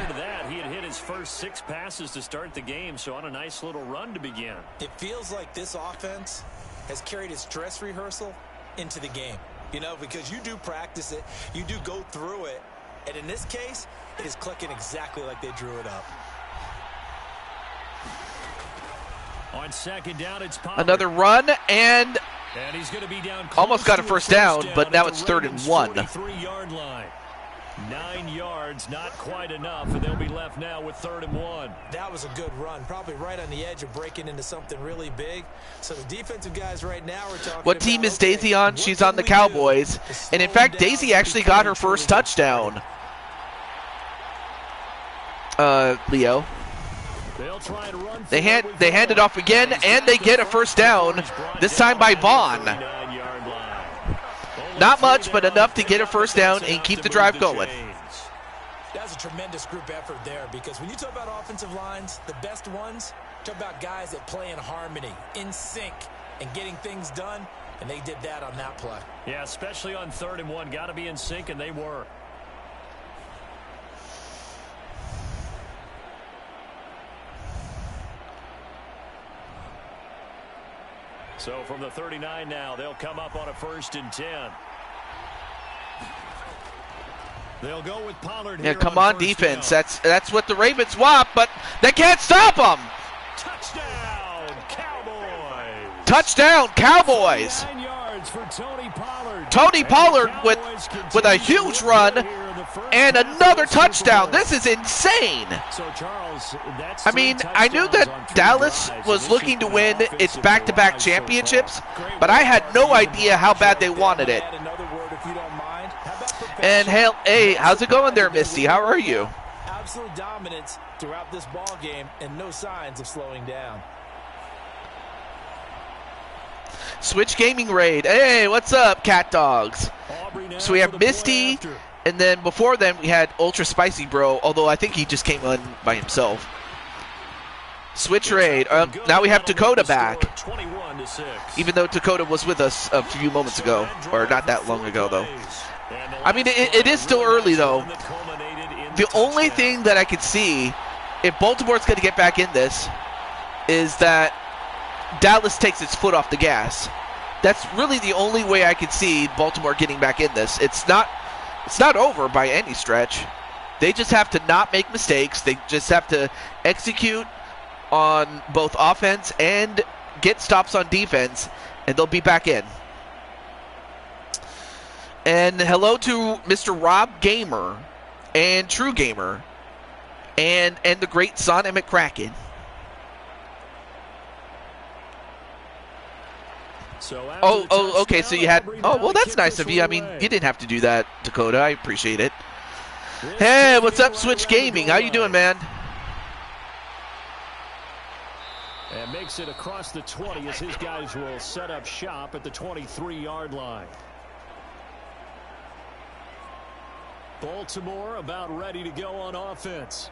His first 6 passes to start the game, so on a nice little run to begin. It feels like this offense has carried its dress rehearsal into the game, you know, because you do practice it, you do go through it, and in this case, it is clicking exactly like they drew it up. On 2nd down, it's Pollard. Another run, and he's going to be down almost got a first down, but now it's 3rd and 1. 43-yard line. 9 yards, not quite enough, and they'll be left now with 3rd and 1. That was a good run, probably right on the edge of breaking into something really big. So the defensive guys right now are talking. What team is Daisy on? She's on the Cowboys. And in fact, Daisy actually got her first touchdown. Leo. They hand it off again, and they get a first down, this time by Vaughn. Not much, but enough to get a first down and keep the drive going. That's a tremendous group effort there, because when you talk about offensive lines, the best ones, talk about guys that play in harmony, in sync, and getting things done, and they did that on that play. Yeah, especially on 3rd and 1. Got to be in sync, and they were. So from the 39 now, they'll come up on a 1st and 10. They'll go with Pollard. Yeah, come on, defense. That's what the Ravens want, but they can't stop them. Touchdown, Cowboys. Touchdown, Cowboys. 9 yards for Tony Pollard. Tony Pollard with a huge run and another touchdown. This is insane. So Charles, that's I mean, I knew that Dallas was looking to win its back-to-back championships, but I had no idea how bad they wanted it. And hey, how's it going there, Misty? How are you? Absolute dominance throughout this ball game and no signs of slowing down. Switch Gaming Raid. Hey, what's up, cat dogs? So we have Misty, and then before them we had Ultra Spicy Bro, although I think he just came on by himself. Switch Raid. Now we have Dakota back. Even though Dakota was with us a few moments ago, or not that long ago, though. I mean, it is still early, though. The only thing that I could see, if Baltimore's going to get back in this, is that Dallas takes its foot off the gas. That's really the only way I could see Baltimore getting back in this. It's not over by any stretch. They just have to not make mistakes. They just have to execute on both offense and get stops on defense, and they'll be back in. And hello to Mr. Rob Gamer and True Gamer and the great Son and McCracken. Okay, so you had... Oh, well, that's nice of you. I mean, you didn't have to do that, Dakota. I appreciate it. Hey, what's up, Switch Gaming? How you doing, man? And makes it across the 20 as his guys will set up shop at the 23-yard line. Baltimore about ready to go on offense.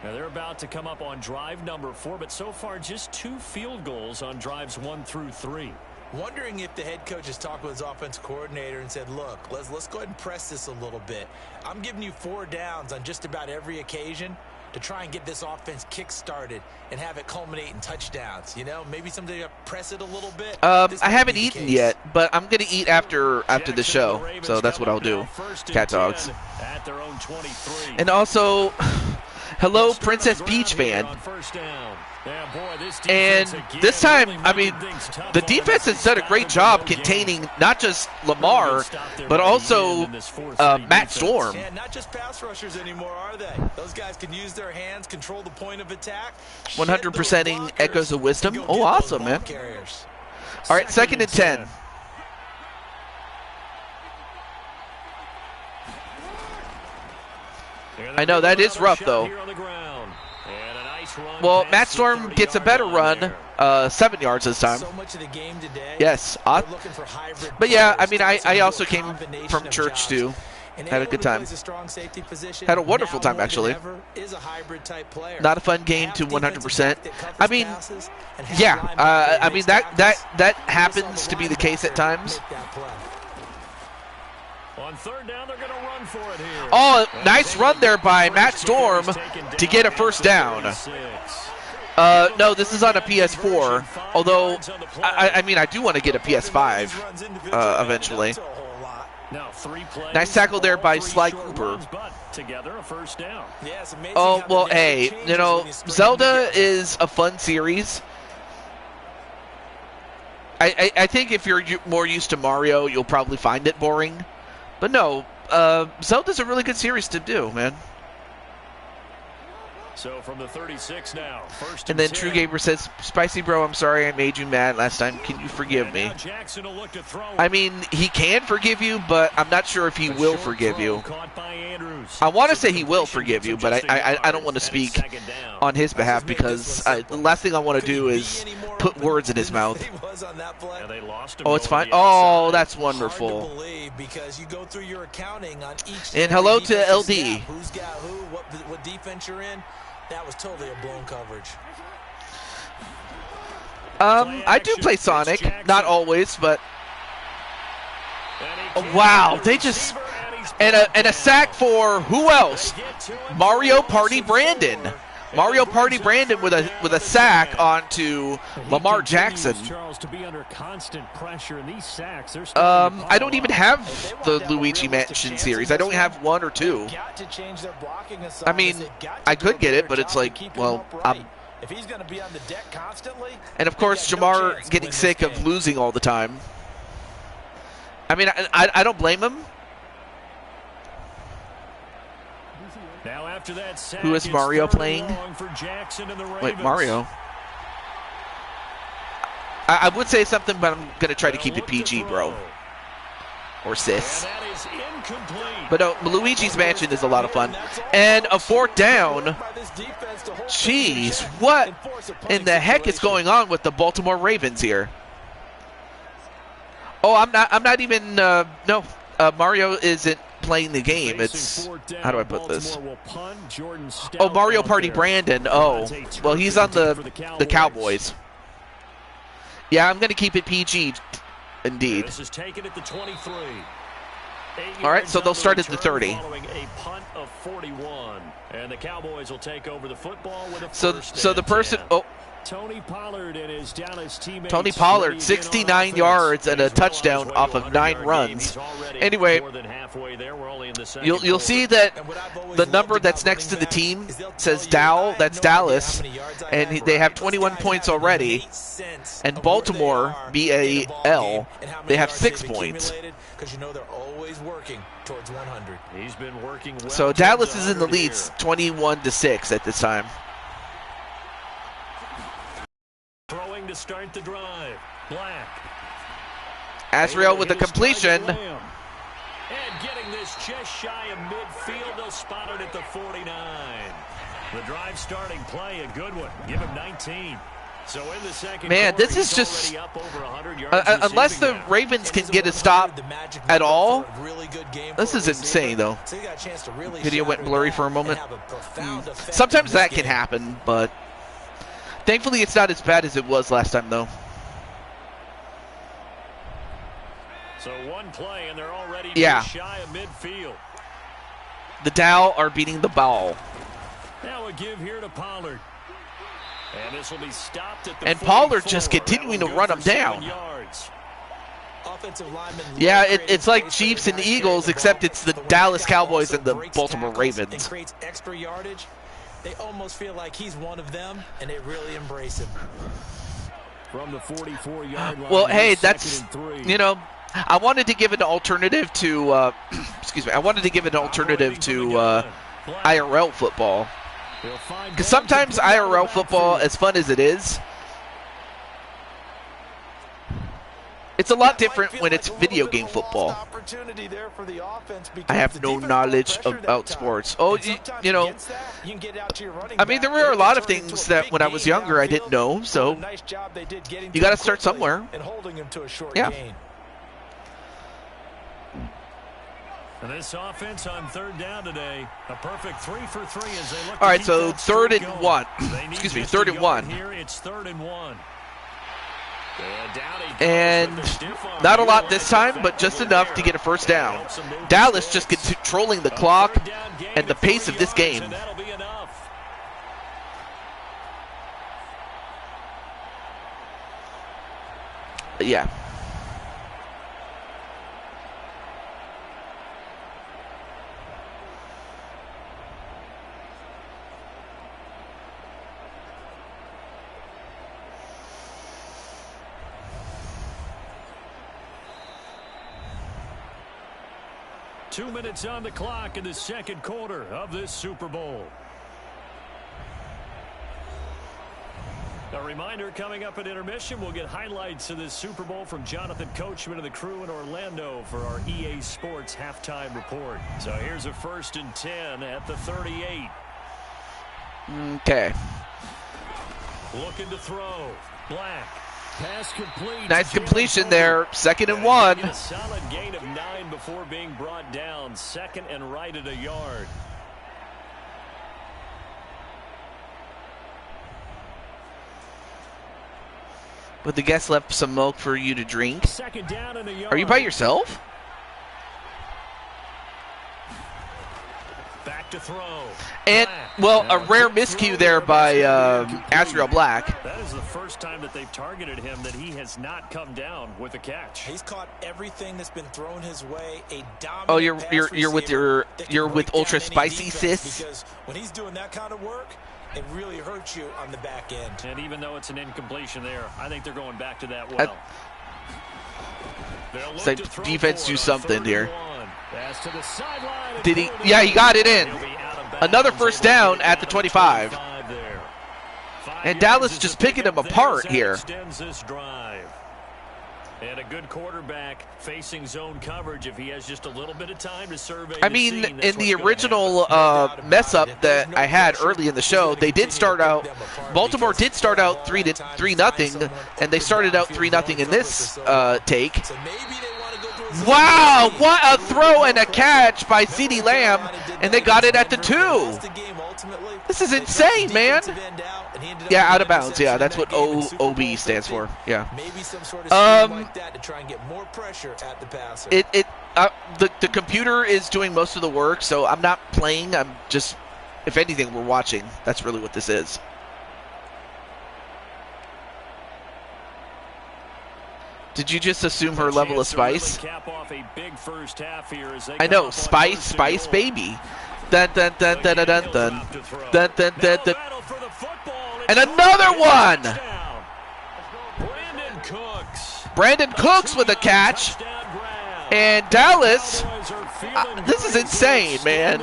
Now they're about to come up on drive number 4, but so far just 2 field goals on drives 1 through 3. Wondering if the head coach has talked with his offensive coordinator and said, look, let's go ahead and press this a little bit. I'm giving you 4 downs on just about every occasion to try and get this offense kick-started and have it culminate in touchdowns. You know, maybe someday press it a little bit. I haven't eaten yet, but I'm going to eat after the show, so that's what I'll do. Cat dogs. At their own 23. And also, hello, Princess Peach fan. And this time, I mean, the defense has done a great job containing not just Lamar, but also Matt Storm. Yeah, not just pass rushers anymore, are they? Those guys can use their hands, control the point of attack. 100%ing Echoes of Wisdom. Oh, awesome, man. All right, 2nd and 10. I know, that is rough, though. Well, Matt Storm gets a better run, 7 yards this time. Yes. But yeah, I mean, I also came from church, too. Had a good time. Had a wonderful time, actually. Not a fun game to 100%. I mean, yeah. I mean, that happens to be the case at times. On 3rd down, they're going to run for it here. Oh, nice run there by Matt Storm to get a 1st down. No, this is on a PS4. Although, I mean, I do want to get a PS5 eventually. Nice tackle there by Sly Cooper. Oh, well, hey, you know, Zelda is a fun series. I think if you're more used to Mario, you'll probably find it boring. But no, Zelda's a really good series to do, man. So from the 36 now, 1st and then True Gamer says, Spicy Bro, I'm sorry I made you mad last time. Can you forgive me? I mean, he can forgive you, but I'm not sure if he will forgive you. I want to say he will forgive you, but I don't want to speak on his behalf because the last thing I want to do is put words in his mouth. Oh, it's fine. Oh, that's wonderful. And hello to LD. Who's got who? What defense you're in? That was totally a blown coverage. I do play Sonic, not always, but oh, wow, they just and a sack for who else? Mario Party Brandon. Mario Party Brandon with a sack onto Lamar Jackson. I don't even have the Luigi Mansion series. I don't have 1 or 2. I mean, I could get it, but it's like, well, if he's going to be on the deck constantly, and of course Jamar getting sick of losing all the time. I mean, I don't blame him. Now after that sack, who is Mario playing? Wait, Mario. I would say something, but I'm going to try to keep it PG, bro. Or sis. But no, Luigi's Mansion is a lot of fun. And a 4th down. Jeez, what in the heck is going on with the Baltimore Ravens here? Oh, I'm not even, no. Mario isn't playing the game. It's, how do I put this? Oh, Mario Party Brandon. Oh, well, he's on the Cowboys. Yeah, I'm going to keep it PG, indeed. This is taken at the 23. All right, so they'll start at the 30. A punt of 41, and the Cowboys will take over the football with a so the person. Oh, Tony Pollard and his Dallas teammates. Tony Pollard, 69 yards and a touchdown off of 9 runs. Anyway, you'll see that the number that's next to the team says Dow, that's Dallas, and they have 21 points already. And Baltimore, BAL, they have 6 points. So Dallas is in the lead, 21-6 at this time. Throwing to start the drive. Black. Azrael with the completion. And getting this just shy of midfield. They'll spot it at the 49. The drive starting play, a good one. Give him 19. So in the second Man, quarter, this is just up over 100 yards unless the Ravens can get a stop at all. This is insane, though. Video went blurry for a moment. Sometimes that can happen, but thankfully it's not as bad as it was last time, though. So one play, and they're already just shy of midfield. The Dow are beating the ball. Now a give here to Pollard. And this will be stopped at the and 44. Pollard just continuing to run them down. Yeah, it's like Chiefs and Eagles, except it's the Dallas Cowboys and the Baltimore Ravens. They almost feel like he's one of them, and they really embrace him. From the 44-yard line. Well, hey, that's, you know, I wanted to give an alternative to, excuse me, I wanted to give an alternative to IRL football. Because sometimes IRL football, as fun as it is, it's a lot different when it's video game football. I have no knowledge about sports. Oh, you know, I mean, there were a lot of things that when I was younger I didn't know, so you got to start somewhere. Yeah. And this offense on third down today, a perfect 3 for 3 as they look. All right, so 3rd and 1. Excuse me, 3rd and 1. Here it's 3rd and 1. And not a lot this time, but just enough to get a first down. Dallas just controlling the clock and the pace of this game. Yeah. Two minutes on the clock in the second quarter of this Super Bowl. A reminder, coming up at intermission, we'll get highlights of this Super Bowl from Jonathan Coachman and the crew in Orlando for our EA Sports halftime report. So here's a 1st and 10 at the 38. Okay. Looking to throw. Black. Pass complete. Nice completion there. 2nd and 1. A solid gain of 9 before being brought down. 2nd and right at a yard. But the guest left some milk for you to drink. 2nd down and a yard. Are you by yourself? Back to throw. And, well, a rare miscue there by Azrael Black. That is the first time that they've targeted him that he has not come down with a catch. He's caught everything that's been thrown his way. A dominant Oh, you're with ultra spicy, sis. Because when he's doing that kind of work, it really hurts you on the back end. And even though it's an incompletion there, I think they're going back to that well. It's like defense do something here. To the sideline. Did he? Yeah, he got it in. Another first down at the 25. And Dallas just picking him apart here. And a good quarterback facing zone coverage if he has just a little bit of time to survey. I mean, in the original mess up that I had early in the show, they did start out. Baltimore did start out 3-0, and they started out 3-0 in this take. Wow, what a throw and a catch by CeeDee Lamb, and they got it at the 2. This is insane, man. Yeah, out of bounds. Yeah, that's what OB stands for. Yeah. The computer is doing most of the work, so I'm not playing. I'm just, if anything, we're watching. That's really what this is. Did you just assume her level of spice? Really cap off a big first half here as they I know, spice, baby. Dun dun dun dun dun dun dun dun dun dun dun. And another one. Brandon Cooks with a catch. And Dallas, this is insane, man.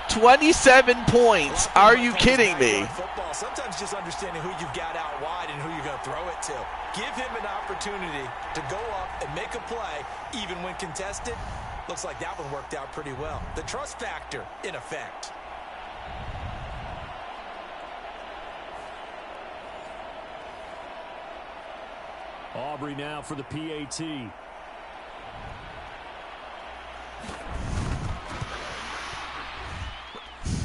27 points. Are you kidding me? Sometimes just understanding who you've got out wide and who you're going to throw it to. Give him an opportunity to go up and make a play, even when contested. Looks like that one worked out pretty well. The trust factor in effect. Aubrey now for the PAT.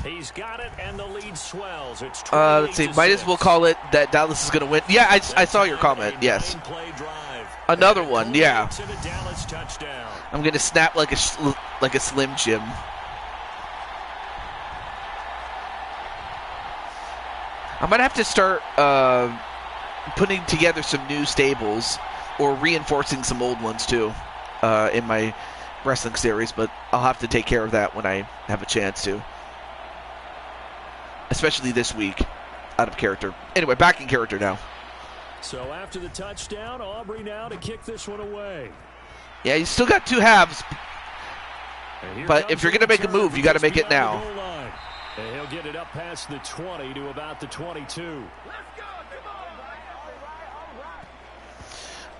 He's got it, and the lead swells. It's let's see. Might as well call it that Dallas is going to win. Yeah, I saw your comment. Yes. Another one. Yeah. I'm going to snap like a Slim Jim. I might have to start putting together some new stables or reinforcing some old ones too in my wrestling series, but I'll have to take care of that when I have a chance to. Especially this week, out of character. Anyway, back in character now. So after the touchdown, Aubrey now to kick this one away. Yeah, you still got two halves. But if you're going to make a move, you got to make it now. And he'll get it up past the 20 to about the 22.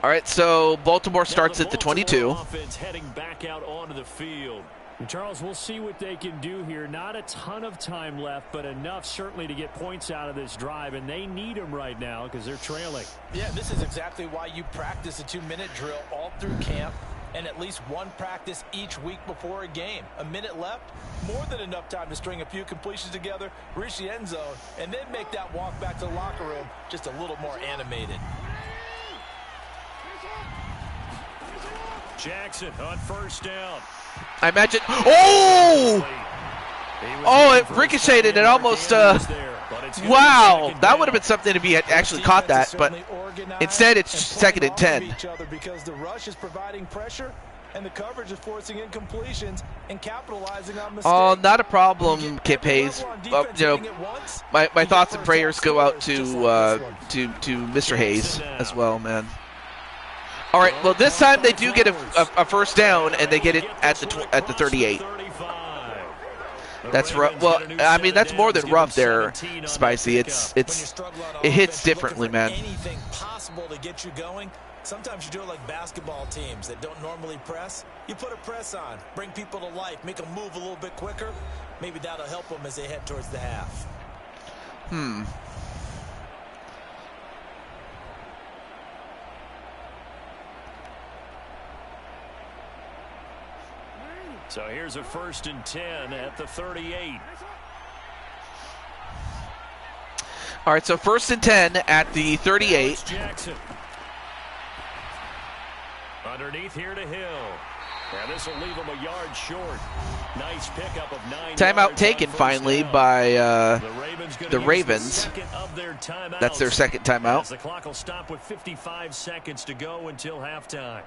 All right, so Baltimore starts at the 22. Offense heading back out onto the field. And Charles, we'll see what they can do here. Not a ton of time left, but enough certainly to get points out of this drive, and they need them right now because they're trailing. Yeah, this is exactly why you practice a 2-minute drill all through camp and at least one practice each week before a game. A minute left, more than enough time to string a few completions together, reach the end zone, and then make that walk back to the locker room just a little more animated. Jackson on first down. I imagine. Oh! Oh, it ricocheted. It almost. Wow, that would have been something if he had actually caught that, but instead it's 2nd and 10. Because the rush is providing pressure and the coverage is forcing incompletions and capitalizing on mistakes. Oh, not a problem, Kip Hayes. You know, my thoughts and prayers go out to Mr. Hayes as well, man. All right, well, this time they do get a first down, and they get it at the 38. That's rough. Well, I mean, that's more than rough there, Spicy. It hits differently, man. Anything possible to get you going. Sometimes you do it like basketball teams that don't normally press. You put a press on, bring people to life, make them move a little bit quicker. Maybe that'll help them as they head towards the half. So here's a 1st and 10 at the 38. All right, so 1st and 10 at the 38. Jackson. Underneath here to Hill. And this will leave him a yard short. Nice pickup of 9 Timeout yards taken finally down. by the Ravens. That's their second timeout. The clock will stop with 55 seconds to go until halftime.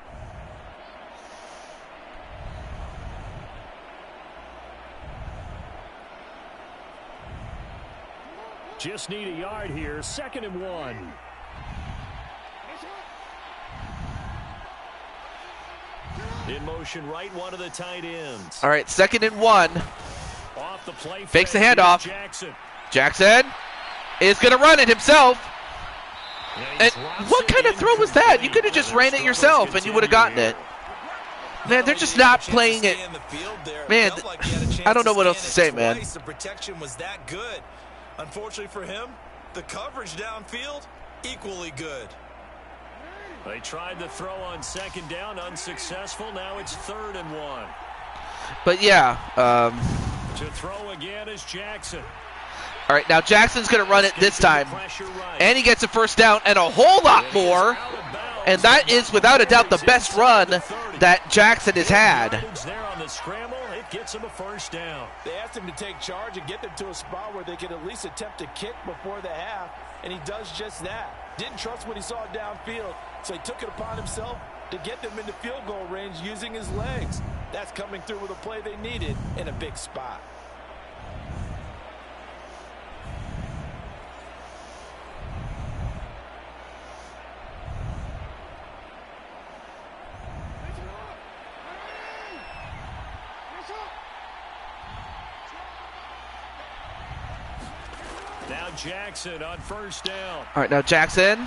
Just need a yard here. 2nd and 1. In motion right, one of the tight ends. All right, 2nd and 1. Off the play. Fakes the handoff. Jackson is going to run it himself. And what kind of throw was that? You could have just ran it yourself and you would have gotten it. Man, they're just not playing it. Man, I don't know what else to say, man. The protection was that good. Unfortunately for him, the coverage downfield, equally good. They tried to throw on 2nd down, unsuccessful. Now it's 3rd and 1. But yeah. To throw again is Jackson. All right, now Jackson's going to run it this time. And he gets a first down and a whole lot more. And that is, without a doubt, the best run that Jackson has had. Gets him a first down. They asked him to take charge and get them to a spot where they could at least attempt to kick before the half, and he does just that. Didn't trust what he saw downfield, so he took it upon himself to get them into field goal range using his legs. That's coming through with a play they needed in a big spot. Now Jackson on first down. All right, now Jackson.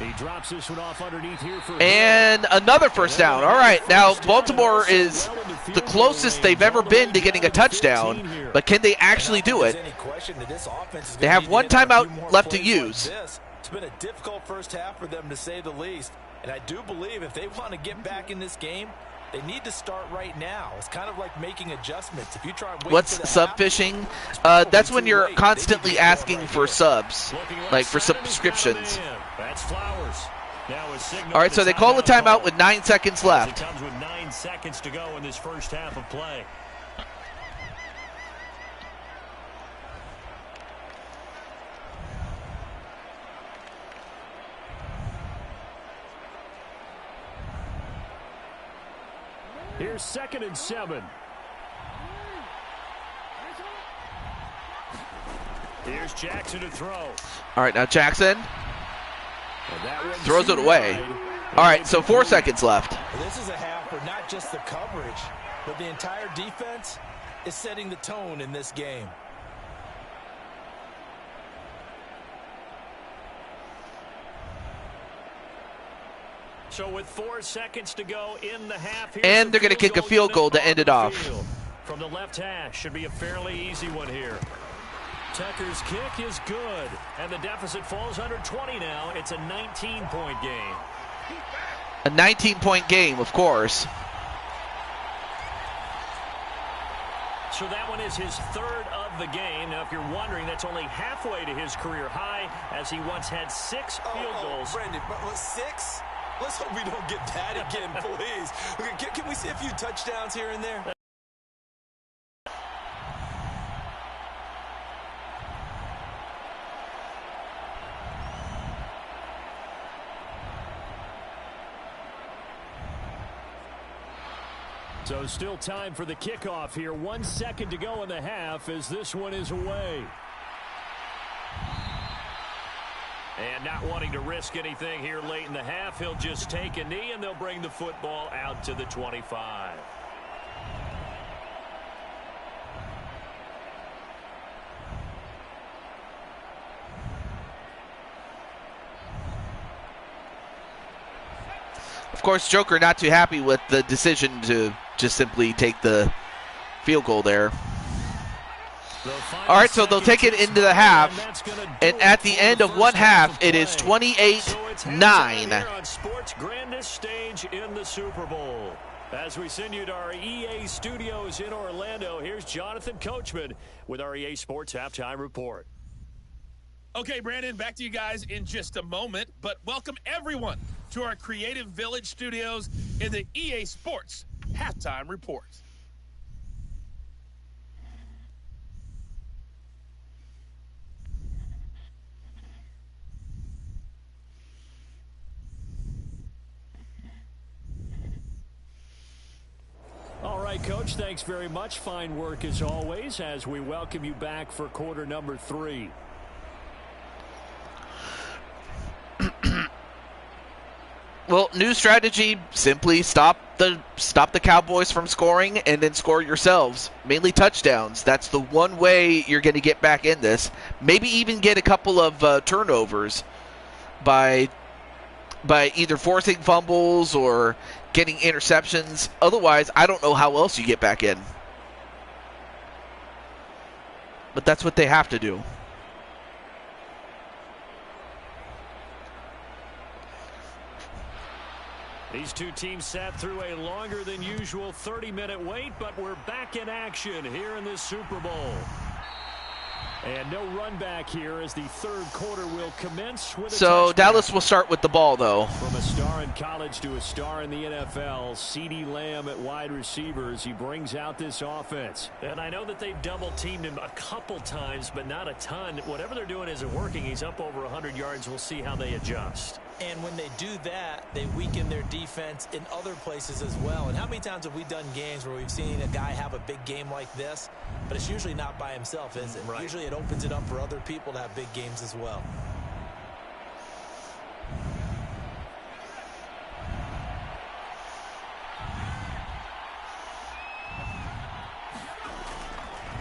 He drops this one off underneath here for and another first down. All right, now Baltimore is the closest they've ever been to getting a touchdown, but can they actually do it? They have one timeout left to use. It's been a difficult first half for them, to say the least, and I do believe if they want to get back in this game, they need to start right now. It's kind of like making adjustments. If you try and wait What's sub fishing? That's when you're constantly asking for subs, like for subscriptions. That's Flowers. All right, so they call the timeout with 9 seconds left. It comes with 9 seconds to go in this first half of play. Here's 2nd and 7. Here's Jackson to throw. All right, now Jackson throws it away. All right, so 4 seconds left. This is a half where not just the coverage, but the entire defense is setting the tone in this game. So with 4 seconds to go in the half, and they're going to kick a field goal to end it off. From the left hash, should be a fairly easy one here. Tucker's kick is good, and the deficit falls under 20 now. It's a 19-point game. A 19-point game, of course. So that one is his 3rd of the game. Now, if you're wondering, that's only halfway to his career high, as he once had 6 field goals. Brandon, but 6? Let's hope we don't get that again, please. Can we see a few touchdowns here and there? So still time for the kickoff here. 1 second to go in the half as this one is away. And not wanting to risk anything here late in the half, he'll just take a knee and they'll bring the football out to the 25. Of course, Joker not too happy with the decision to just simply take the field goal there. All right, so they'll take it into the half, and at the end of one half, it is 28-9. On Sports grandest stage in the Super Bowl. As we send you to our EA studios in Orlando, here's Jonathan Coachman with our EA Sports Halftime Report. Okay, Brandon, back to you guys in just a moment, but welcome everyone to our Creative Village studios in the EA Sports Halftime Report. All right, Coach, thanks very much. Fine work as always as we welcome you back for quarter number 3. Well, new strategy, simply stop the Cowboys from scoring and then score yourselves. Mainly touchdowns. That's the one way you're going to get back in this. Maybe even get a couple of turnovers by either forcing fumbles or getting interceptions. Otherwise, I don't know how else you get back in. But that's what they have to do. These two teams sat through a longer than usual 30-minute wait, but we're back in action here in this Super Bowl. And no run back here as the third quarter will commence with a So touchdown. Dallas will start with the ball, though. From a star in college to a star in the NFL, CeeDee Lamb at wide receivers. He brings out this offense. And I know that they've double-teamed him a couple times, but not a ton. Whatever they're doing isn't working. He's up over 100 yards. We'll see how they adjust. And when they do that, they weaken their defense in other places as well. And how many times have we done games where we've seen a guy have a big game like this, but it's usually not by himself, is it? Right. Usually it opens it up for other people to have big games as well.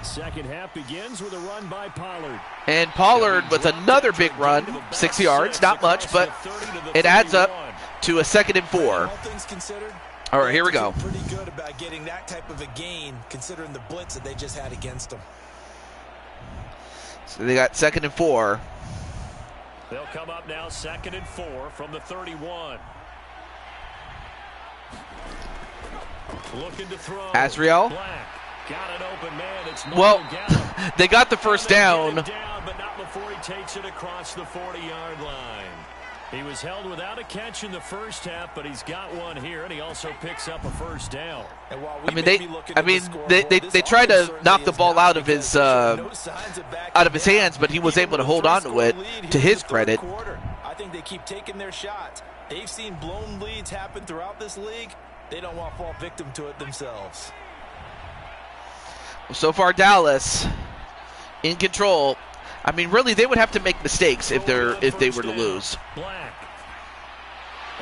Second half begins with a run by Pollard. And Pollard with another big run, 6 yards, not much, but it adds up to a 2nd and 4. All things considered, All right, here we go. pretty good about getting that type of a gain, considering the blitz that they just had against them. So they got 2nd and 4. They'll come up now 2nd and 4 from the 31. Looking to throw. Asriel. Black. Got an open man. It's Well, they got the first down. But not before he takes it across the 40-yard line. He was held without a catch in the first half, but he's got one here, and he also picks up a first down. And while we I mean, may be looking at the scoreboard, they tried this to offense knock the certainly ball is out not of his because no signs of backing out of his down. hands, but he was Even able to with a hold on to three-score it. lead To here in his the third credit. quarter, I think they keep taking their shots. They've seen blown leads happen throughout this league. They don't want to fall victim to it themselves. So far, Dallas in control. I mean, really, they would have to make mistakes if they were to lose. Black.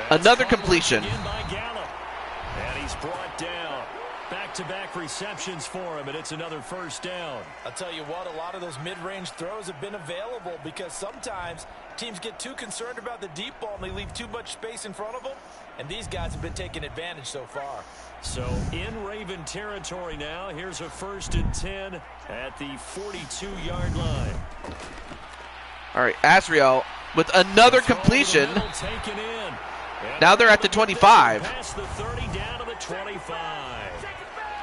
Another completion. Again by Gallup. And he's brought down. Back-to-back receptions for him, and it's another first down. I'll tell you what, a lot of those mid-range throws have been available because sometimes teams get too concerned about the deep ball and they leave too much space in front of them, and these guys have been taking advantage so far. So in Raven territory now, here's a 1st and 10 at the 42-yard line. All right, Asriel with another completion. Taken in. Now they're at the 25. Past the 30 down to the 25.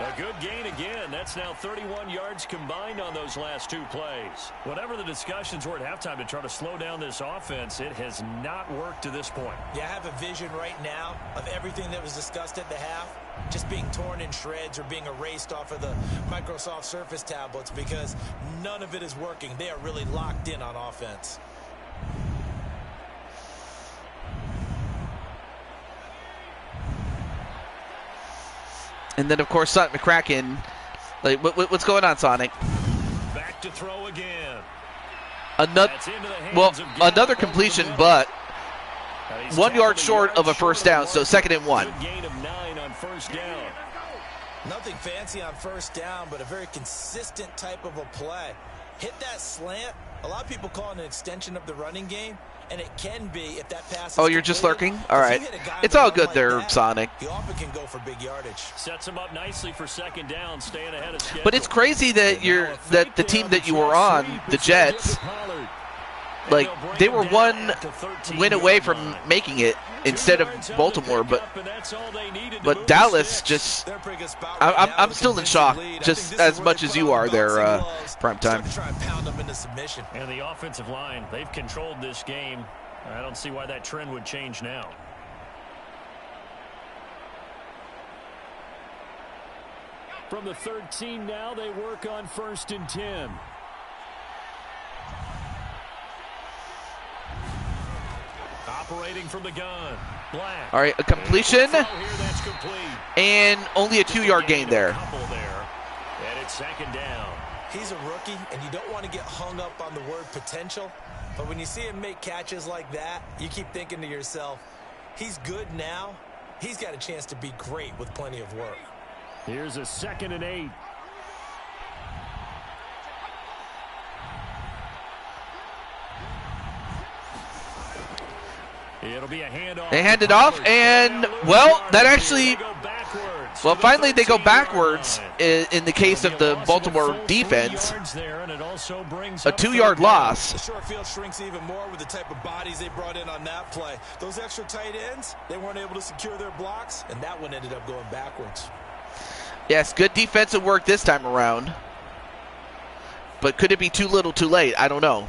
A good gain again. That's now 31 yards combined on those last 2 plays. Whatever the discussions were at halftime to try to slow down this offense, it has not worked to this point. Yeah, I have a vision right now of everything that was discussed at the half just being torn in shreds or being erased off of the Microsoft Surface tablets because none of it is working. They are really locked in on offense. And then, of course, Sonic McCracken. Like, what's going on, Sonic? Back to throw again. Another completion, but 1 yard short of a first down, so 2nd and 1. Good gain of 9 on first down. Nothing fancy on first down, but a very consistent type of a play. Hit that slant. A lot of people call it an extension of the running game, and it can be if that pass is Oh, you're just completed. lurking? All right. It's all good there, Sonic. He often can go for big yardage. Sets him up nicely for 2nd down, staying ahead of schedule. But it's crazy that the team that you were on, the Jets, like, they were 1 win away from making it instead of Baltimore, but Dallas just, I'm still in shock, just as much as you are there, Prime Time. And the offensive line, they've controlled this game. I don't see why that trend would change now. From the 13 now, they work on 1st and 10. Operating from the gun. Black. All right, a completion, and only a 2 yard gain there. And it's 2nd down. He's a rookie, and you don't want to get hung up on the word potential. But when you see him make catches like that, you keep thinking to yourself, he's good now. He's got a chance to be great with plenty of work. Here's a 2nd and 8. It'll be a handoff. They hand it off, and, well, that actually, well, finally they go backwards in the case of the Baltimore defense. A 2 yard loss. The short field shrinks even more with the type of bodies they brought in on that play. Those extra tight ends, they weren't able to secure their blocks, and that one ended up going backwards. Yes, good defensive work this time around. But could it be too little too late? I don't know.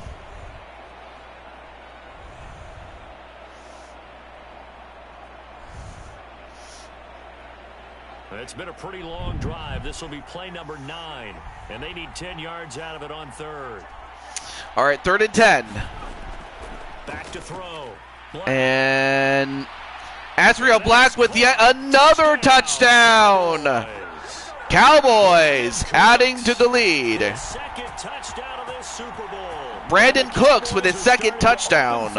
It's been a pretty long drive. This will be play number 9, and they need 10 yards out of it on third. All right, 3rd and 10. Back to throw. Black. And Azriel Black with yet another touchdown. Cowboys adding to the lead. Second touchdown of this Super Bowl. Brandon Cooks with his 2nd touchdown.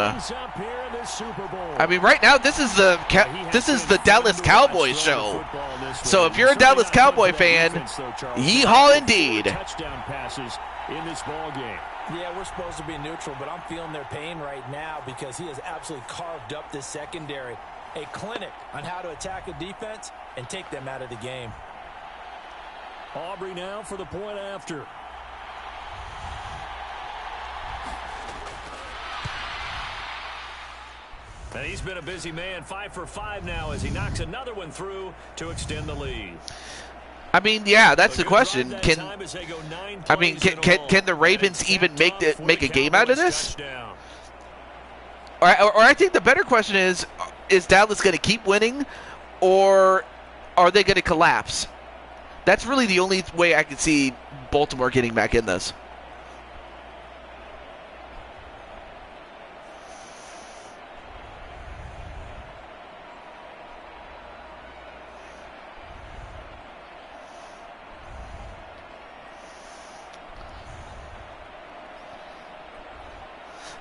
I mean, right now this is the Dallas Cowboys show. So if you're a Dallas Cowboy fan, yeehaw indeed. Touchdown passes in this ball game. Yeah, we're supposed to be neutral, but I'm feeling their pain right now because he has absolutely carved up this secondary. A clinic on how to attack a defense and take them out of the game. Aubrey now for the point after. And he's been a busy man, 5 for 5 now as he knocks another one through to extend the lead. I mean, yeah, that's the question. Can the Ravens even make a game out of this? Or I think the better question is Dallas going to keep winning, or are they going to collapse? That's really the only way I can see Baltimore getting back in this.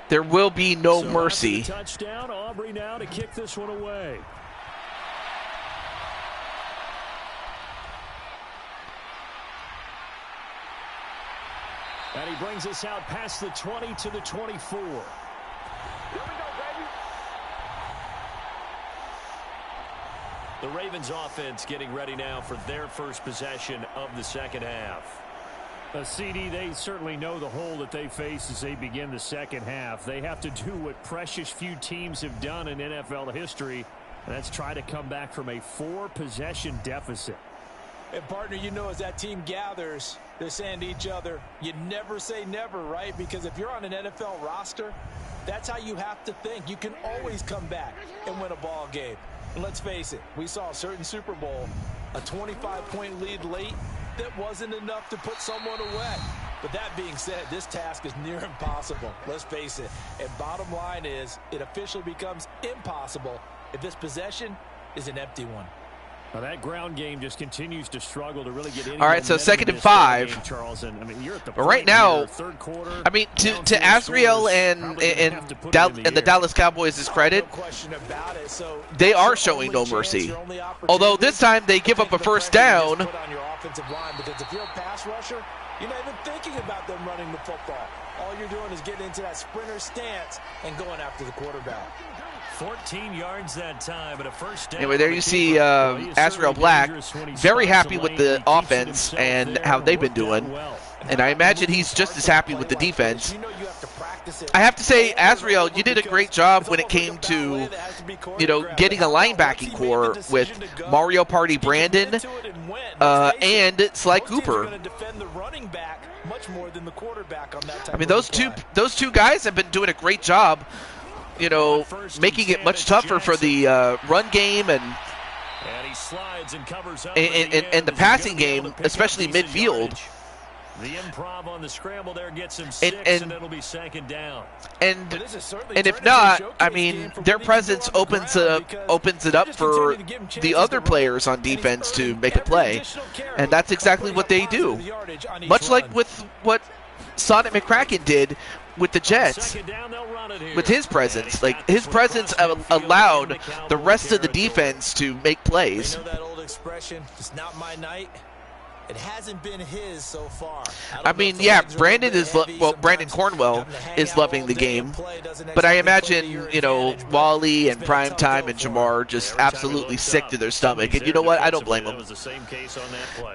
There will be no mercy. Touchdown, Aubrey now to kick this one away. And he brings us out past the 20 to the 24. Here we go, baby. The Ravens offense getting ready now for their first possession of the second half. CD, they certainly know the hole that they face as they begin the second half. They have to do what precious few teams have done in NFL history, and that's try to come back from a 4-possession deficit. And, partner, you know, as that team gathers, they're saying to each other, you never say never, right? Because if you're on an NFL roster, that's how you have to think. You can always come back and win a ball game. And let's face it, we saw a certain Super Bowl, a 25-point lead late, that wasn't enough to put someone away. But that being said, this task is near impossible. Let's face it. And bottom line is, it officially becomes impossible if this possession is an empty one. Now that ground game just continues to struggle to really get any. All right, so 2nd and 5. Game, Charles, and, I mean, you're at the but right now, third quarter, I mean, to Azriel and the Dallas Cowboys' credit, they are showing no mercy. Although this time they give up a first down. Because if you're a pass rusher, you're not even thinking about them running the football. All you're doing is getting into that sprinter stance and going after the quarterback. 14 yards that time, but a first down. Anyway, there you see Azriel Black, very happy with the offense and how they've been doing. And I imagine he's just as happy with the defense. I have to say, Azriel, you did a great job when it came to, getting a linebacking core with Mario Party Brandon and Sly Cooper. I mean, those two guys have been doing a great job, making it much tougher for the run game and he slides and covers up and the passing game, especially midfield. The improv on the scramble there gets him 6, and it'll be second down. And if not, I mean, their presence opens it up for the other players on defense to make a play, and that's exactly what they do. Much like with what Sonic McCracken did with the Jets, with his presence. Like, his presence allowed the rest of the defense to make plays. You know that old expression, it's not my night? It hasn't been his so far. I mean, yeah, Brandon Cornwell is loving the game, but I imagine, Wally and Primetime and Jamar just absolutely sick to their stomach. And you know what? I don't blame them.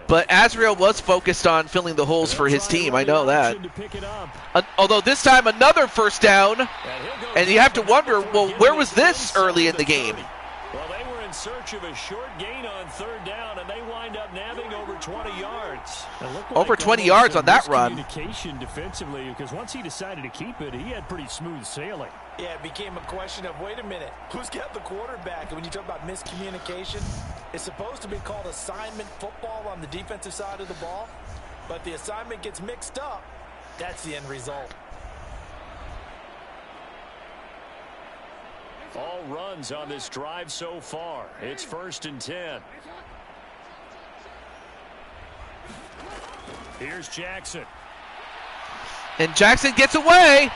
But Azriel was focused on filling the holes for his team. I know that. Although this time another first down, and you have to wonder, well, where was this early in the game? Well, they were in search of a short gain on third down, and they wind up nabbing over 20 yards. Over 20 yards on that run. Communication defensively, because once he decided to keep it, he had pretty smooth sailing. Yeah, it became a question of, wait a minute, who's got the quarterback? And when you talk about miscommunication, it's supposed to be called assignment football on the defensive side of the ball. But the assignment gets mixed up. That's the end result. All runs on this drive so far. It's 1st and 10. Here's Jackson. And Jackson gets away.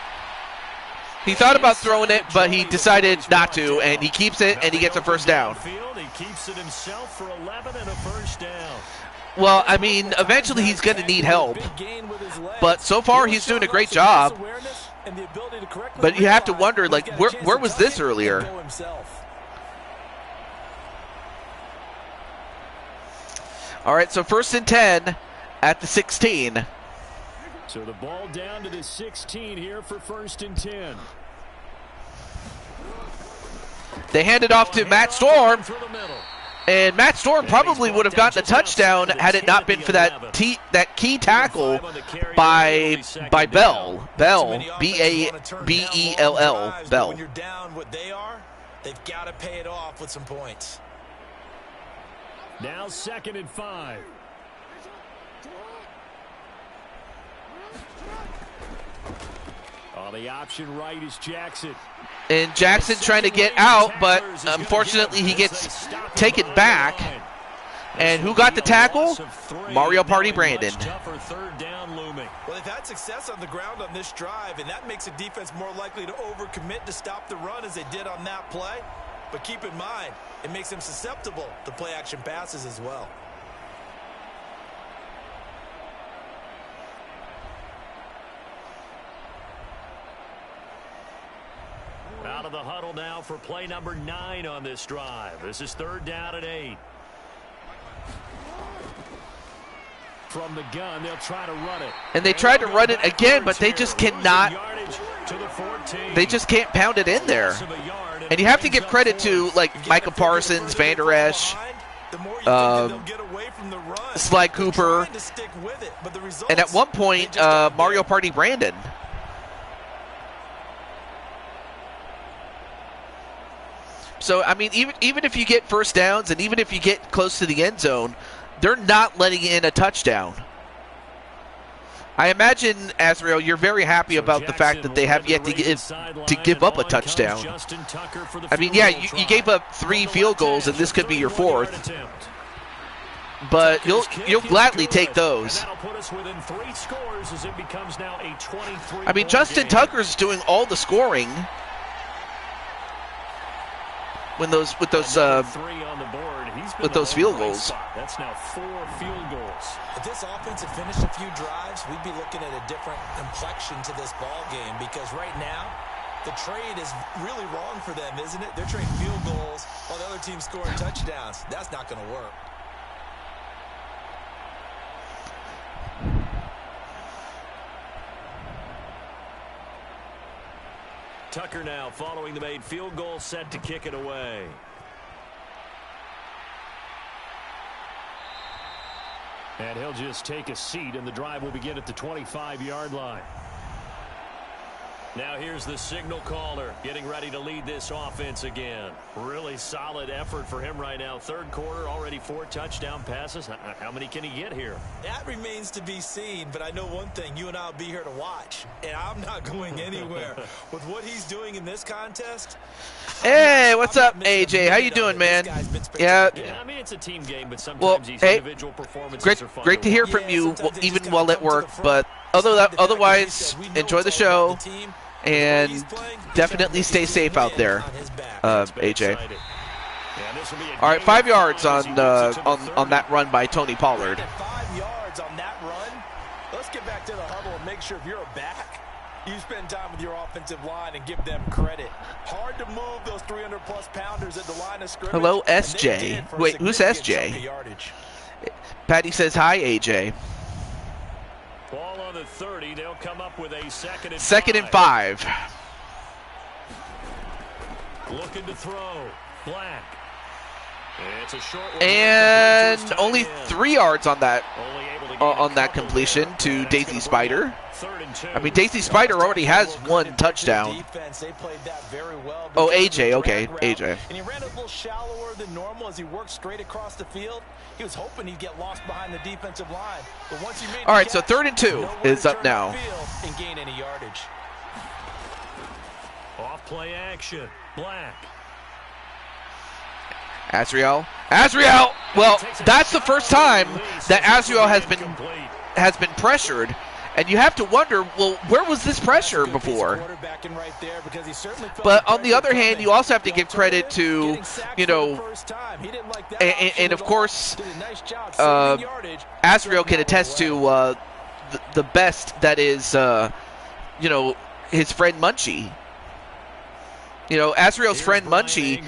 He thought about throwing it, but he decided not to, and he keeps it, and he gets a first down. He keeps it himself for 11 and a first down. Well, I mean, eventually he's going to need help. But so far, he's doing a great job. But you have to wonder, like, where was this earlier? All right, so 1st and 10 at the 16. So the ball down to the 16 here for 1st and 10. They hand it off to Matt Storm. And Matt Storm probably would have gotten a touchdown had it not been for that key tackle by Bell. Bell, B-A-B-E-L-L, Bell. When you're down what they are, they've got to pay it off with some points. Now 2nd and 5. On the option right is Jackson. And Jackson trying to get out, but unfortunately he gets taken back. And who got the tackle? Mario Party Brandon. Well, they've had success on the ground on this drive, and that makes a defense more likely to overcommit to stop the run as they did on that play. But keep in mind, it makes them susceptible to play-action passes as well. Out of the huddle now for play number 9 on this drive. This is 3rd down and 8. From the gun, they'll try to run it. And they tried to run it again, but they just cannot. They just can't pound it in there. And you have to give credit to, like, Micah Parsons, Van Der Esch, Sly Cooper, and at one point, Mario Party Brandon. So, I mean, even if you get first downs and even if you get close to the end zone, they're not letting in a touchdown. I imagine, Azrael, you're very happy about the fact that they have yet to give up a touchdown. I mean, yeah, you gave up 3 field goals, and this could be your 4th. But you'll gladly take those. I mean, Justin Tucker's doing all the scoring. With those field goals. That's now 4 field goals. If this offense had finished a few drives, we'd be looking at a different complexion to this ball game, because right now the trade is really wrong for them, isn't it? They're trading field goals while the other team's scoring touchdowns. That's not going to work. Tucker now following the made field goal, set to kick it away. And he'll just take a seat, and the drive will begin at the 25-yard line. Now here's the signal caller getting ready to lead this offense again. Really solid effort for him right now. 3rd quarter, already 4 touchdown passes. How many can he get here? That remains to be seen, but I know one thing. You and I will be here to watch, and I'm not going anywhere. With what he's doing in this contest. Hey, what's up, AJ? How you doing, man? Yeah, I mean, it's a team game, but sometimes these individual performances are fun. Great to hear from you, even while at work. But otherwise, enjoy the show. And definitely stay safe out there, AJ. All right, 5 yards on that run by Tony Pollard. 5 yards on that run. Let's get back to the huddle and make sure if you're a back, you spend time with your offensive line and give them credit. Hard to move those 300-plus pounders at the line of scrimmage. Hello, SJ. Wait, who's SJ? Patty says hi, AJ. Ball on the 30. They'll come up with a 2nd and 5. 2nd and 5. Looking to throw. Black. It's a short one, and only in. 3 yards on that completion to Daisy Spider. I mean, Daisy Spider already has 1 touchdown. Oh, AJ. Okay, AJ. And he ran a little shallower than normal as he worked straight across the field. He was hoping he'd get lost behind the defensive line. But once he made all right, so 3rd and 2 is up now. And gain any yardage. Off play action. Black. Azriel. Well, that's the first time that Azriel has been pressured. And you have to wonder, well, where was this pressure before? But on the other hand, you also have to give credit to, you know, and of course, Azriel can attest to the best that is, you know, his friend Munchie. You know, Azriel's friend Munchie,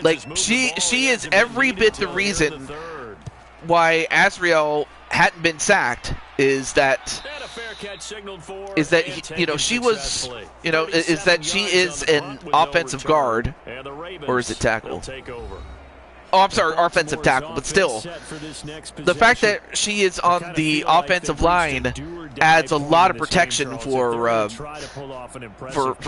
like, she is every bit the reason why Azriel hadn't been sacked is that you know, she was, you know, is that she is an offensive guard, or is it tackle? Oh, I'm sorry, offensive tackle, but still, the fact that she is on the offensive line adds a lot of protection for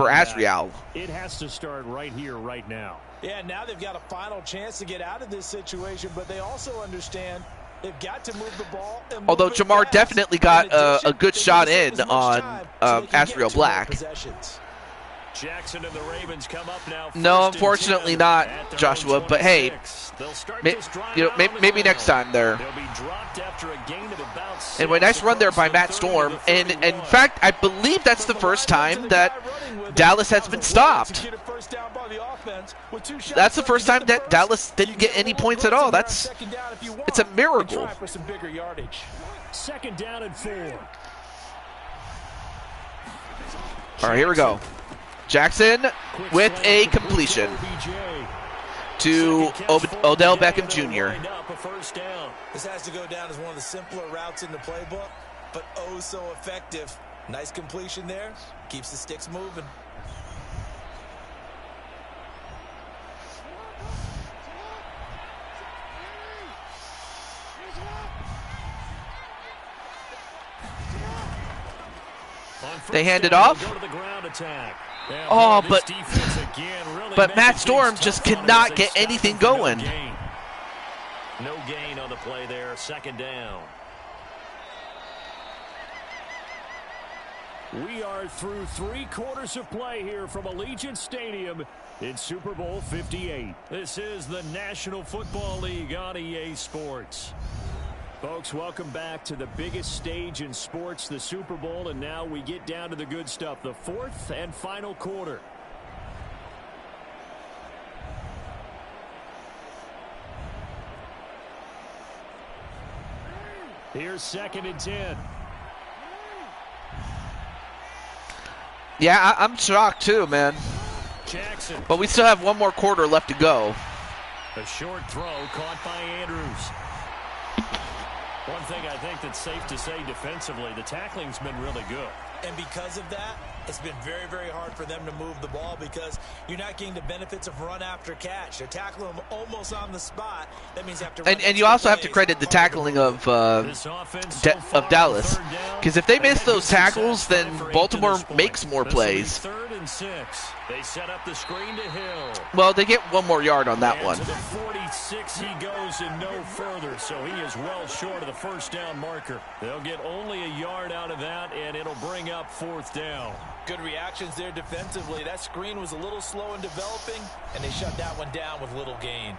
Azriel. It has to start right here, right now. Yeah, now they've got a final chance to get out of this situation, but they also understand they've got to move the ball. Although Jamar definitely got a good shot in on Azriel Black. Jackson and the Ravens come up now. No, unfortunately not, Joshua. But hey, you know, maybe next time there. Anyway, nice run there by Matt Storm. And in fact, I believe that's the first time that Dallas has been stopped. That's the first time that Dallas didn't get any points at all. It's a miracle. 2nd down and 4. All right, here we go. Jackson with a completion to Odell Beckham Jr. This has to go down as one of the simpler routes in the playbook, but oh so effective. Nice completion there. Keeps the sticks moving. They hand it off. Oh, but Matt Storm just cannot get anything going. No gain on the play there. 2nd down. We are through 3 quarters of play here from Allegiant Stadium in Super Bowl 58. This is the National Football League on EA Sports. Folks, welcome back to the biggest stage in sports, the Super Bowl, and now we get down to the good stuff, the 4th and final quarter. Here's 2nd and 10. Yeah, I'm shocked too, man. Jackson. But we still have 1 more quarter left to go. A short throw caught by Andrews. One thing I think that's safe to say defensively, the tackling's been really good. And because of that, it's been very, very hard for them to move the ball because you're not getting the benefits of run after catch. They're tackling them almost on the spot. That means you have to run and you also have to credit the tackling of Dallas. Because if they miss those tackles, then Baltimore makes more plays. 3rd and 6. They set up the screen to Hill. Well, they get 1 more yard on that one. To the 46 he goes and no further, so he is well short of the 1st down marker. They'll get only a yard out of that, and it'll bring up 4th down. Good reactions there defensively. That screen was a little slow in developing, and they shut that one down with little gain.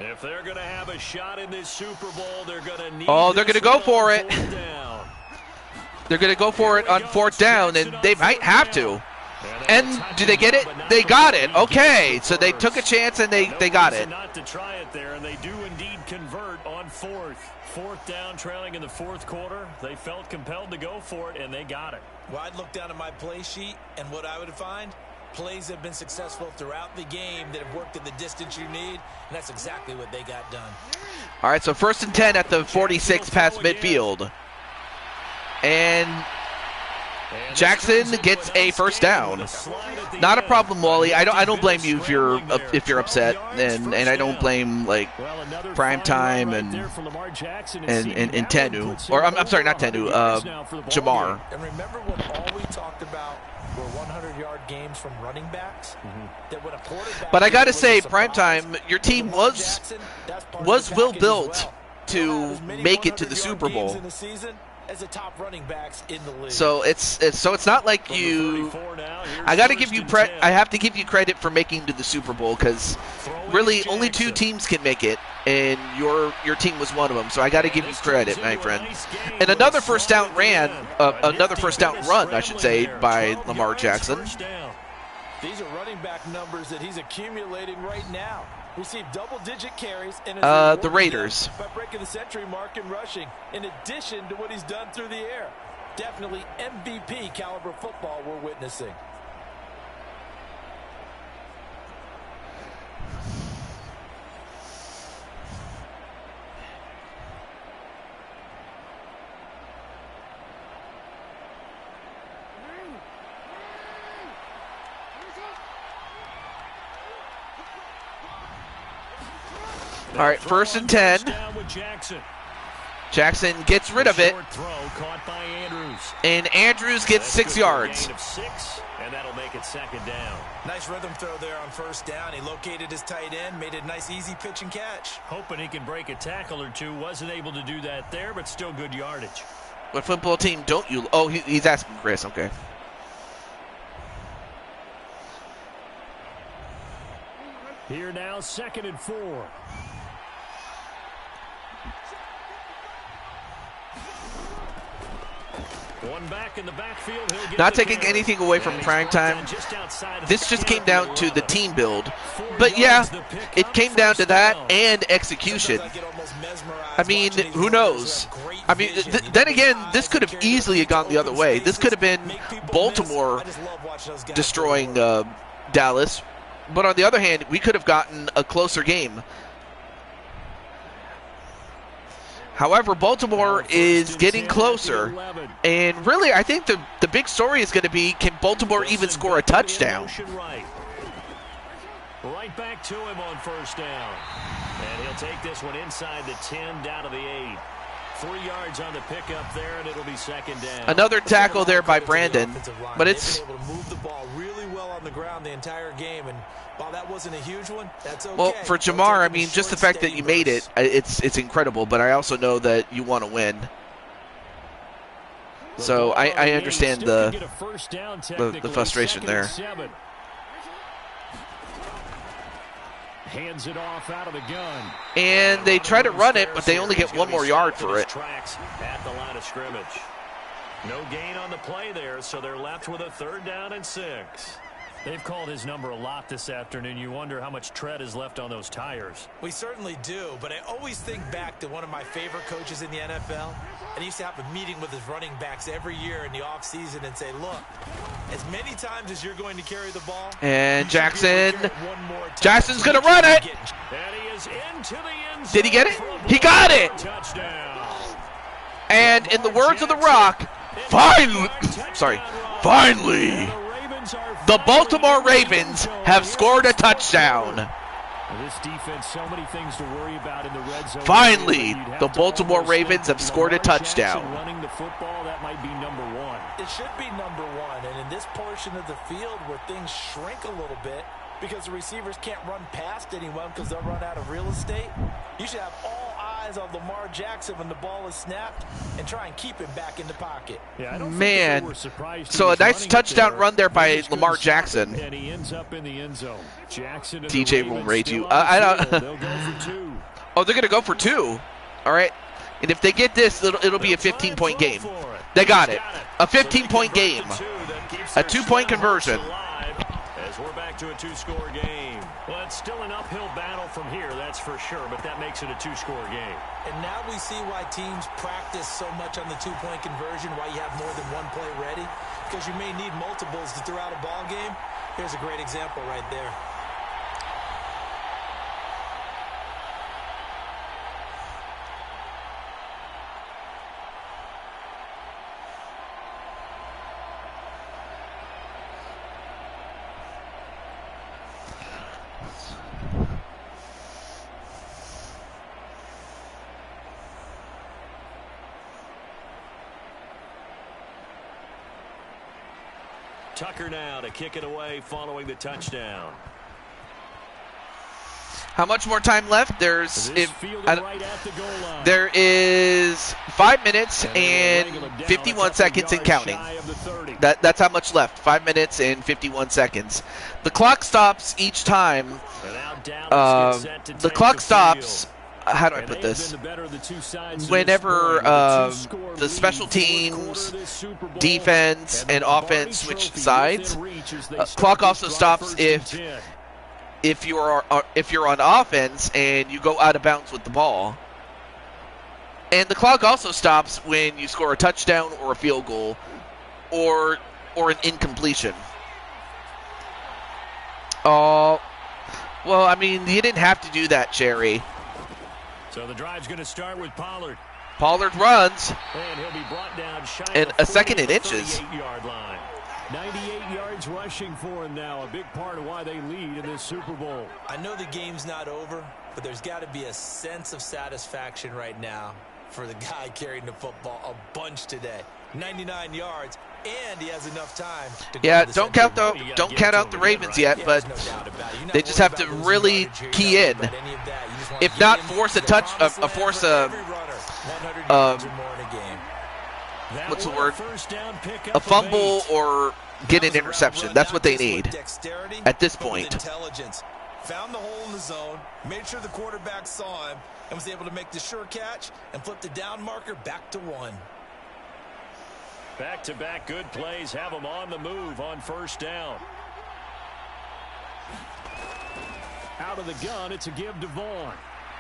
If they're going to have a shot in this Super Bowl, they're going to need. Oh, they're going to go for it. They're going to go for it on 4th down, and they might have to. And do they get it? They got it. Okay, so they took a chance and they got it. Not to try it there, and they do indeed convert on 4th. 4th down, trailing in the 4th quarter. They felt compelled to go for it, and they got it. Well, I'd look down at my play sheet, and what I would find Plays have been successful throughout the game that have worked in the distance you need, and that's exactly what they got done. All right, so 1st and 10 at the 46 past midfield. And Jackson gets a first down. Not a problem, Wally. I don't blame you if you're upset, and I don't blame like Primetime and Tenu, or I'm sorry, not Tenu, Jamar. And remember when all we talked about were 100-yard games from running backs? That when a quarterback, but I got to say, Primetime, your team was well built to make it to the Super Bowl. As the top running backs in the league. So it's not like you. I got to give you I have to give you credit for making to the Super Bowl, because really only 2 teams can make it, and your team was one of them. So I got to give you credit, my friend. And another first down run, I should say, by Lamar Jackson. These are running back numbers that he's accumulating right now. Received double-digit carries and the Raiders by breaking the century mark in rushing, in addition to what he's done through the air. Definitely MVP caliber football we're witnessing. All right, 1st and 10. Jackson gets rid of it, and Andrews gets 6 yards. And that'll make it 2nd down. Nice rhythm throw there on 1st down. He located his tight end, made a nice easy pitch and catch. Hoping he can break a tackle or two. Wasn't able to do that there, but still good yardage. What football team don't you? Oh, he's asking Chris. Okay. Here now, 2nd and 4. One back in the backfield. Not taking anything away from Primetime. This just came down to the team build. But yeah, it came down to that and execution. I mean, who knows? I mean, then again, this could have easily gone the other way. This could have been Baltimore destroying Dallas. But on the other hand, we could have gotten a closer game. However, Baltimore is getting closer, and really, I think the big story is going to be, can Baltimore even score a touchdown? Right back to him on 1st down. And he'll take this one inside the 10, down to the 8. 3 yards on the pickup there, and it'll be 2nd down. Another tackle there by Brandon, but it's able to move the ball really well on the ground the entire game, and while that wasn't a huge one, that's okay. Well, for Jamar, I mean, just the fact that you made it, it's incredible, but I also know that you want to win. So I understand the frustration there. Hands it off out of the gun. And they try to run it, but they only get 1 more yard for it. At the line of scrimmage. No gain on the play there, so they're left with a 3rd down and 6. They've called his number a lot this afternoon. You wonder how much tread is left on those tires. We certainly do, but I always think back to one of my favorite coaches in the NFL. And he used to have a meeting with his running backs every year in the offseason and say, look, as many times as you're going to carry the ball. And Jackson's going to run it. And he is into the end zone. Did he get it? He got it. Touchdown. And in the words of The Rock, finally, the Baltimore Ravens have scored a touchdown. This defense, so many things to worry about in the red zone. Finally, the Baltimore Ravens have scored a touchdown. Running the football, that might be number 1. It should be number 1, and in this portion of the field where things shrink a little bit because the receivers can't run past anyone because they'll run out of real estate, you should have all eyes on Lamar Jackson when the ball is snapped and try and keep him back in the pocket. Yeah, I don't Man, think they were surprised so a nice touchdown run there by Lamar Jackson. And he ends up in the end zone. Jackson DJ will rate you. They'll go for 2. Oh, they're going to go for 2. All right. And if they get this, it'll be a 15-point game. They got it. A 15-point game. A 2-point conversion. As we're back to a 2-score game. Well, it's still an uphill battle from here, that's for sure, but that makes it a two-score game. And now we see why teams practice so much on the two-point conversion, why you have more than one play ready, because you may need multiples to throw out a ball game. Here's a great example right there. Tucker now to kick it away following the touchdown. How much more time left? There is 5 minutes and 51 seconds and counting. That's how much left. 5 minutes and 51 seconds. The clock stops each time. The clock stops. How do I put this? Whenever the special teams, defense, and offense switch sides, clock also stops if you're on offense and you go out of bounds with the ball. And the clock also stops when you score a touchdown or a field goal or an incompletion. Oh, well, I mean, you didn't have to do that, Jerry. So the drive's going to start with Pollard. Pollard runs. And he'll be brought down shy and of a second in inches. 38-yard line. 98 yards rushing for him now. A big part of why they lead in this Super Bowl. I know the game's not over, but there's got to be a sense of satisfaction right now for the guy carrying the football a bunch today. 99 yards, and he has enough time to go don't count out the Ravens yet, but they just have to really key in. If not, force a what's the word? A fumble or get an interception. That's what they need at this point. Found the hole in the zone, made sure the quarterback saw him, and was able to make the sure catch and flip the down marker back to 1. Back-to-back good plays have them on the move on first down. Out of the gun, it's a give to Vaughn.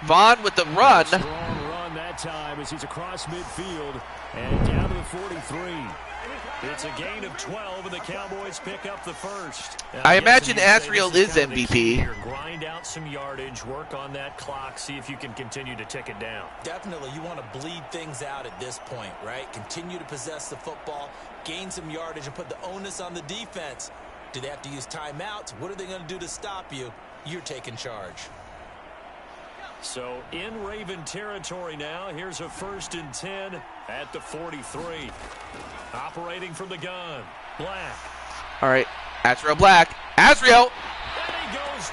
Vaughn with the run. Strong run that time as he's across midfield and down to the 43. It's a gain of 12, and the Cowboys pick up the first. I imagine Azriel is MVP. Grind out some yardage, work on that clock, see if you can continue to tick it down. Definitely, you want to bleed things out at this point, right? Continue to possess the football, gain some yardage, and put the onus on the defense. Do they have to use timeouts? What are they going to do to stop you? You're taking charge. So in Raven territory now, here's a 1st and 10 at the 43. Operating from the gun, Black. All right, Azriel Black. Azriel!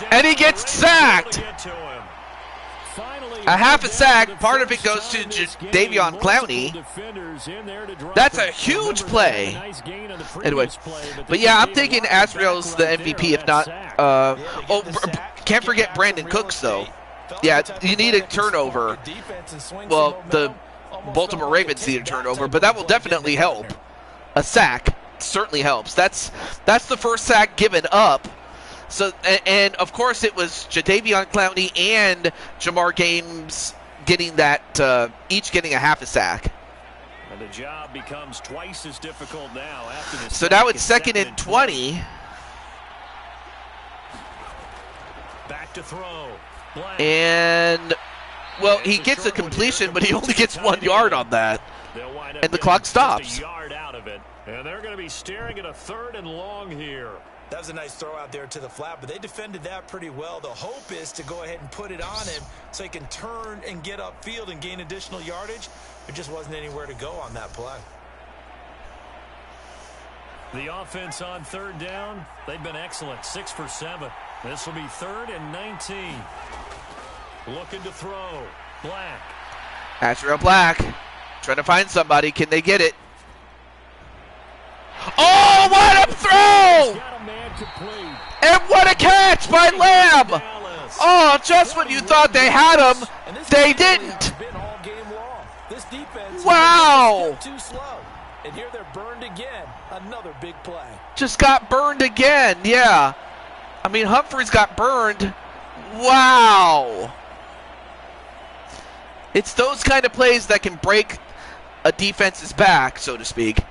And he gets sacked! A half a sack. Part of it goes to Davion Clowney. That's a huge play. Anyway, but yeah, I'm thinking Azriel's the MVP, if not. Can't forget Brandon Cooks, though. Yeah, you need a turnover. Well, the Baltimore Ravens need a turnover, but that will definitely help. A sack certainly helps. That's the first sack given up. So, and of course it was Jadeveon Clowney and Jamar Games getting that, each getting a half a sack. And the job becomes twice as difficult now after this. So now it's 2nd and 20. Back to throw. Black. And, well, he gets a completion, but he only gets 1 yard on that. And the clock stops. A yard out of it. And they're going to be staring at a 3rd and long here. That was a nice throw out there to the flat, but they defended that pretty well. The hope is to go ahead and put it on him so he can turn and get upfield and gain additional yardage. There just wasn't anywhere to go on that play. The offense on 3rd down, they've been excellent, 6 for 7. This will be 3rd and 19. Looking to throw. Black. Azriel Black trying to find somebody. Can they get it? Oh, what a throw! And what a catch by Lamb! Oh, just when you thought they had him, they didn't. Wow! And here they're burned again. Another big play. Just got burned again, yeah. I mean, Humphreys got burned. Wow. It's those kind of plays that can break a defense's back, so to speak.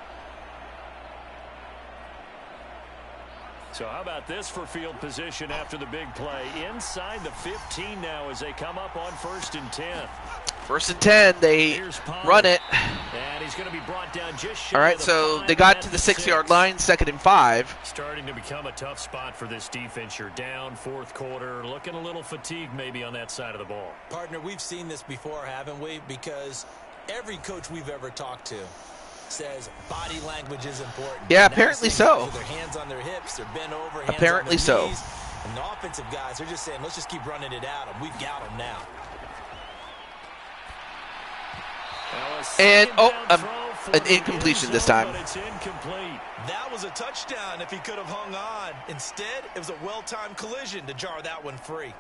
So how about this for field position after the big play? Inside the 15 now as they come up on 1st and 10. 1st and 10, they run it. And he's going to be brought down just shy. All right, so they got to the 6-yard line, 2nd and 5. Starting to become a tough spot for this defense. You're down 4th quarter, looking a little fatigued maybe on that side of the ball. Partner, we've seen this before, haven't we? Because every coach we've ever talked to says body language is important. Yeah, apparently so. Their hands on their hips, they're bent over, hands apparently on their so. knees. And the offensive guys, they're just saying, let's just keep running it out, and we've got them now. And, an incompletion this time. It's incomplete. That was a touchdown if he could have hung on. Instead, it was a well-timed collision to jar that one free.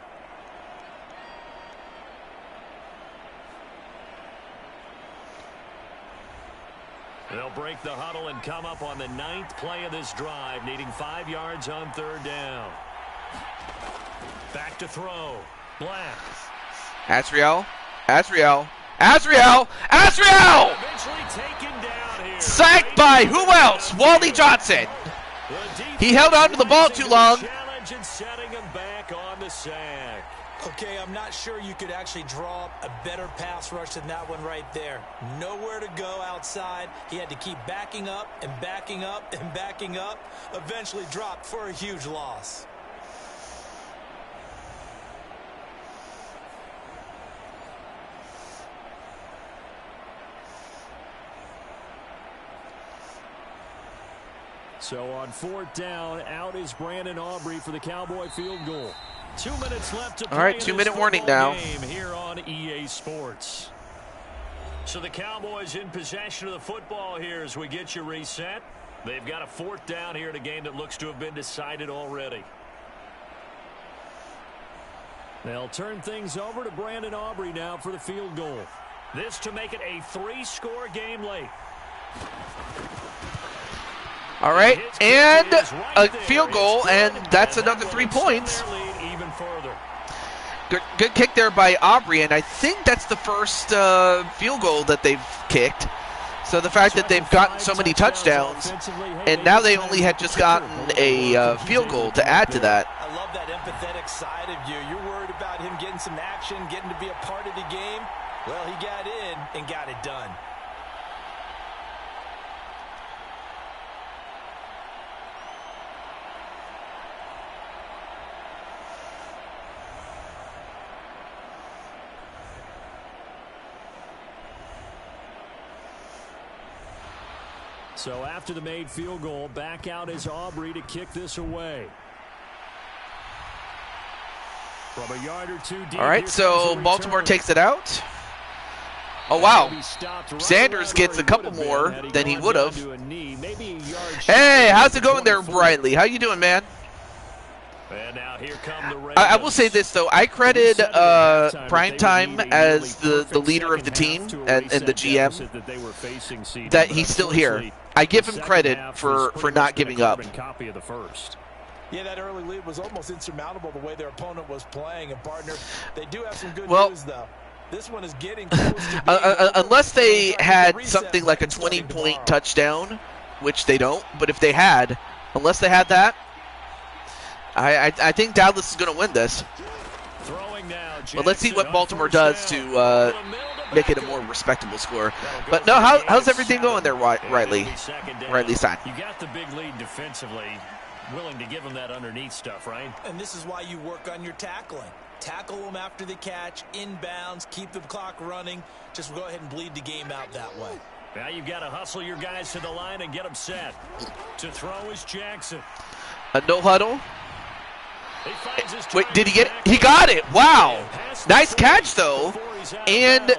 They'll break the huddle and come up on the 9th play of this drive, needing 5 yards on 3rd down. Back to throw. Black. Azriel. Eventually taken down here. Sacked by who else? Wally Johnson. He held on to the ball too long. Challenge and setting him back on the sack. Okay, I'm not sure you could actually draw up a better pass rush than that one right there. Nowhere to go outside. He had to keep backing up and backing up and backing up. Eventually dropped for a huge loss. So on 4th down, out is Brandon Aubrey for the Cowboy field goal. 2 minutes left to play. All right, 2-minute warning now. Game here on EA Sports. So the Cowboys in possession of the football here as we get you reset. They've got a 4th down here in a game that looks to have been decided already. They'll turn things over to Brandon Aubrey now for the field goal. This to make it a 3-score game late. All right, and a field goal, and that's another 3 points. Good kick there by Aubrey, and I think that's the first field goal that they've kicked. So the fact that they've gotten so many touchdowns, and now they only had just gotten a field goal to add to that. I love that empathetic side of you. You're worried about him getting some action, getting to be a part of the game. Well, he got in and got it done. So after the made field goal, back out is Aubrey to kick this away. From a yard or two deep. All right, so Baltimore takes it out. Oh, wow. Sanders gets a couple more than he would have. Hey, how's it going there, Riley? How you doing, man? And now here come the I will say this, though. I credit Primetime as the leader of the team and the GM, that he's still here. I give him credit for not giving up. Yeah, that early lead was almost insurmountable the way their opponent was playing. And, partner, they do have some good news, though. This one is getting close to unless they had something like a 20-point touchdown, which they don't. But if they had, unless they had that, I think Dallas is going to win this. But let's see what Baltimore does to make it a more respectable score. But no, how's everything going there, Riley? Riley Stein. You got the big lead defensively. Willing to give them that underneath stuff, right? And this is why you work on your tackling. Tackle them after the catch, inbounds, keep the clock running. Just go ahead and bleed the game out that way. Now you've got to hustle your guys to the line and get them set. To throw is Jackson. A no huddle. Wait, did he get it? He got it. Wow. Nice catch, though. And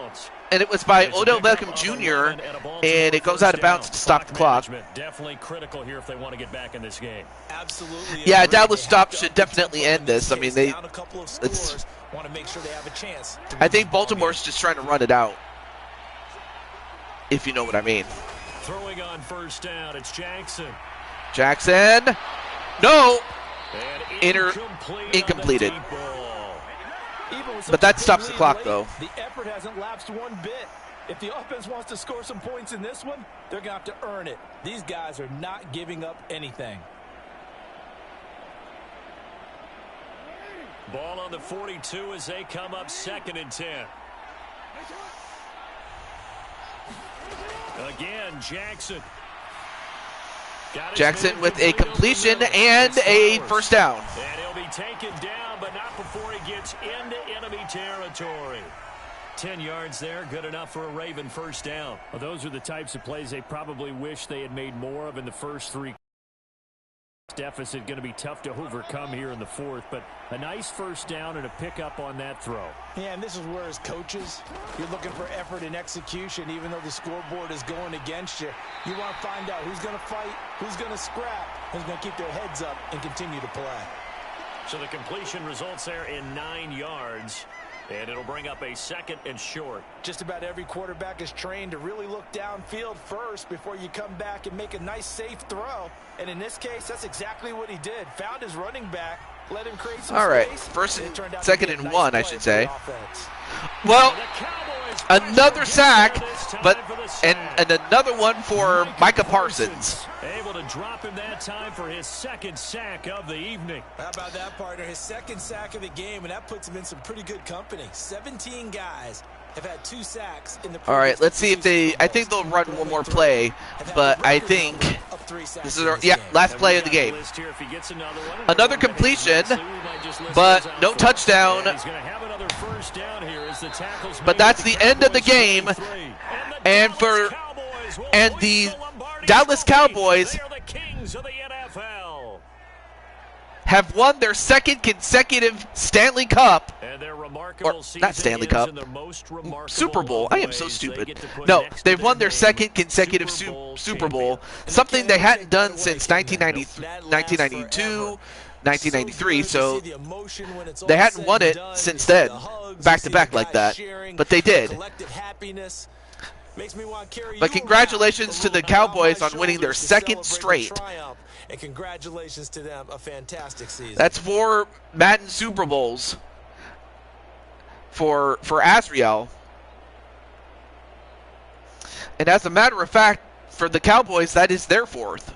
it was by Odell Beckham Jr., and it goes out of bounds to stop the clock. Definitely critical here if they want to get back in this game. Absolutely. Yeah, Dallas stop should definitely end this. I mean, want to make sure they have a chance. I think Baltimore's just trying to run it out, if you know what I mean. Throwing on 1st down, it's Jackson. Jackson. No. Incompleted. Even with such But that a big stops the lead clock, late, though. the effort hasn't lapsed one bit. If the offense wants to score some points in this one, they're going to have to earn it. These guys are not giving up anything. Ball on the 42 as they come up 2nd and 10. Again, Jackson. Jackson with a completion and a first down. And he'll be taken down, but not before he gets into enemy territory. 10 yards there, good enough for a Raven first down. Well, those are the types of plays they probably wish they had made more of in the first 3. Deficit going to be tough to overcome here in the 4th, but a nice first down and a pickup on that throw. Yeah, and this is where as coaches, you're looking for effort and execution, even though the scoreboard is going against you. You want to find out who's going to fight, who's going to scrap, who's going to keep their heads up and continue to play. So the completion results there in 9 yards. And it'll bring up a 2nd and short. Just about every quarterback is trained to really look downfield first before you come back and make a nice, safe throw. And in this case, that's exactly what he did. Found his running back, let him create some All right, space. first And and it turned out to second be a and nice 1, I play should for say. the offense. Well, The Cowboys another sack, but for the and another one for Micah Parsons. Able to drop him that time for his 2nd sack of the evening. How about that, partner? His 2nd sack of the game, and that puts him in some pretty good company. 17 guys have had 2 sacks in the All right, let's see if they. I think they'll run one more play, but I think this is our last play of the game. Another completion, but no touchdown. But that's the end of the game, and the Dallas Cowboys have won their 2nd consecutive Stanley Cup. Or not Stanley Cup, Super Bowl. I am so stupid. No, they've won their 2nd consecutive Super Bowl, something they hadn't done since 1992, 1993, so they hadn't won it since then, back-to-back like that, but they did. But congratulations to the Cowboys on winning their 2nd straight. And congratulations to them, a fantastic season. That's 4 Madden Super Bowls for Azriel. And as a matter of fact, for the Cowboys, that is their 4th.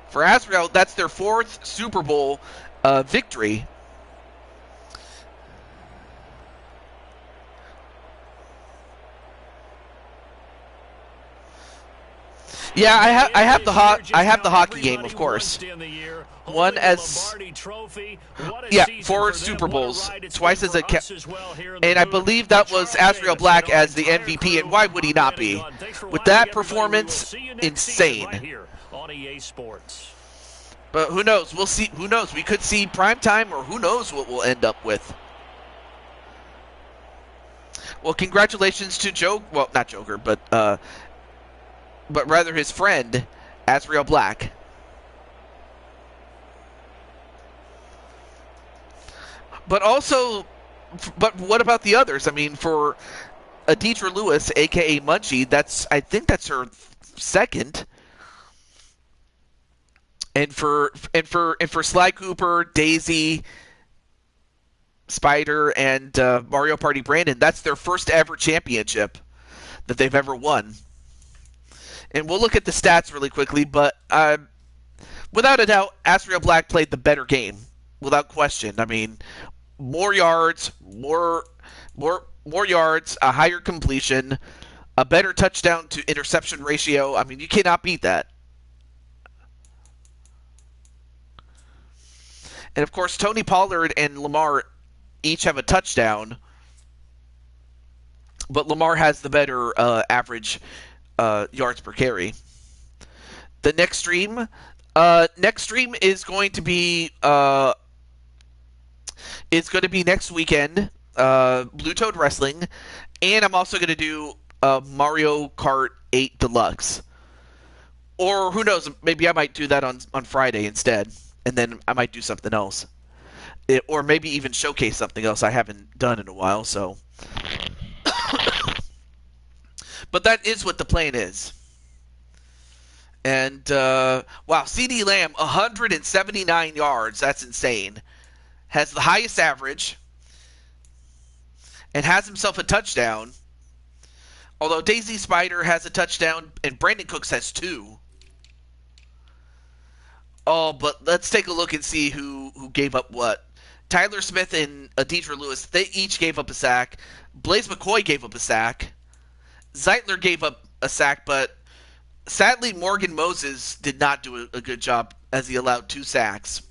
For Azriel, that's their 4th Super Bowl victory. Yeah, I have the hockey game, of course. One as yeah, 4 Super Bowls, twice as a and I believe that was Azriel Black as the MVP. And why would he not be? With that performance, insane. But who knows? We'll see. Who knows? We could see primetime, or who knows what we'll end up with. Well, congratulations to Joe. Well, not Joker, but rather his friend, Azriel Black. But also, but what about the others? I mean, for Aditra Lewis, a.k.a. Munchie, I think that's her 2nd. And for Sly Cooper, Daisy, Spider, and Mario Party Brandon, that's their 1st ever championship that they've ever won. And we'll look at the stats really quickly, but without a doubt, Azriel Black played the better game, without question. I mean, more yards, more yards, a higher completion, a better touchdown to interception ratio. I mean, you cannot beat that. And of course, Tony Pollard and Lamar each have a touchdown, but Lamar has the better average yards per carry. The next stream is going to be next weekend, Blue Toad Wrestling, and I'm also going to do Mario Kart 8 Deluxe. Or who knows, maybe I might do that on Friday instead, and then I might do something else. Or maybe even showcase something else I haven't done in a while, so. But that is what the plan is. And, wow, CeeDee Lamb, 179 yards. That's insane. has the highest average, and has himself a touchdown. Although Daisy Spider has a touchdown and Brandon Cooks has 2. Oh, but let's take a look and see who gave up what. Tyler Smith and Deidre Lewis, they each gave up a sack. Blaze McCoy gave up a sack. Zeitler gave up a sack, but sadly Morgan Moses did not do a good job as he allowed 2 sacks.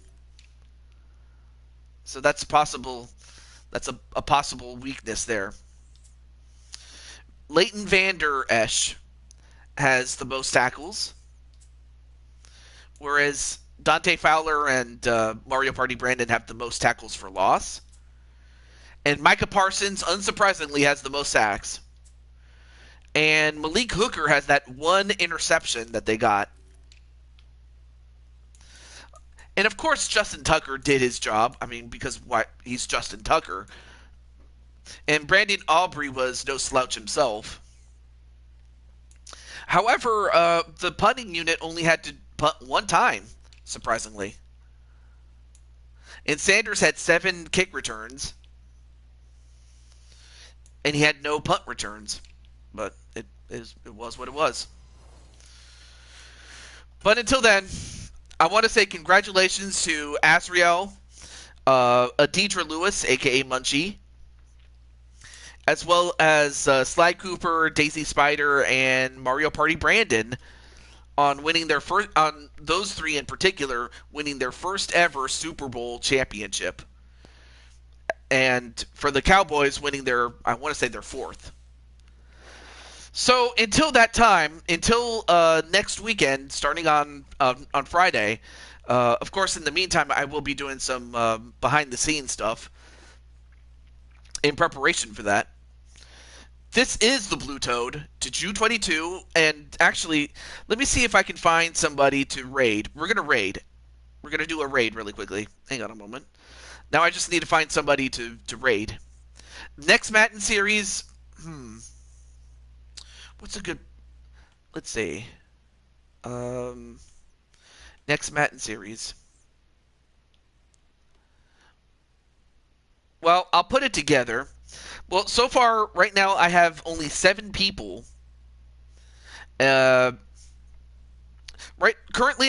So that's possible. That's a possible weakness there. Leighton Vander Esch has the most tackles, whereas Dante Fowler and Mario Party Brandon have the most tackles for loss. And Micah Parsons, unsurprisingly, has the most sacks. And Malik Hooker has that 1 interception that they got. And of course, Justin Tucker did his job. I mean, because he's Justin Tucker. And Brandon Aubrey was no slouch himself. However, the punting unit only had to punt 1 time, surprisingly. And Sanders had 7 kick returns. And he had no punt returns. But it was what it was. But until then, I want to say congratulations to Asriel, Deidre Lewis, a.k.a. Munchie, as well as Sly Cooper, Daisy Spider, and Mario Party Brandon on winning their first, on those 3 in particular, winning their first ever Super Bowl championship. And for the Cowboys, winning their, I want to say their 4th. So until that time, until next weekend, starting on Friday, of course, in the meantime, I will be doing some behind-the-scenes stuff in preparation for that. This is the Blue Toad to Jew 22, and actually, let me see if I can find somebody to raid. We're going to raid. We're going to do a raid really quickly. Hang on a moment. Now I just need to find somebody to raid. Next Madden series, what's a good, let's see. Next Madden series. Well, I'll put it together. Well, so far, right now, I have only 7 people. Currently,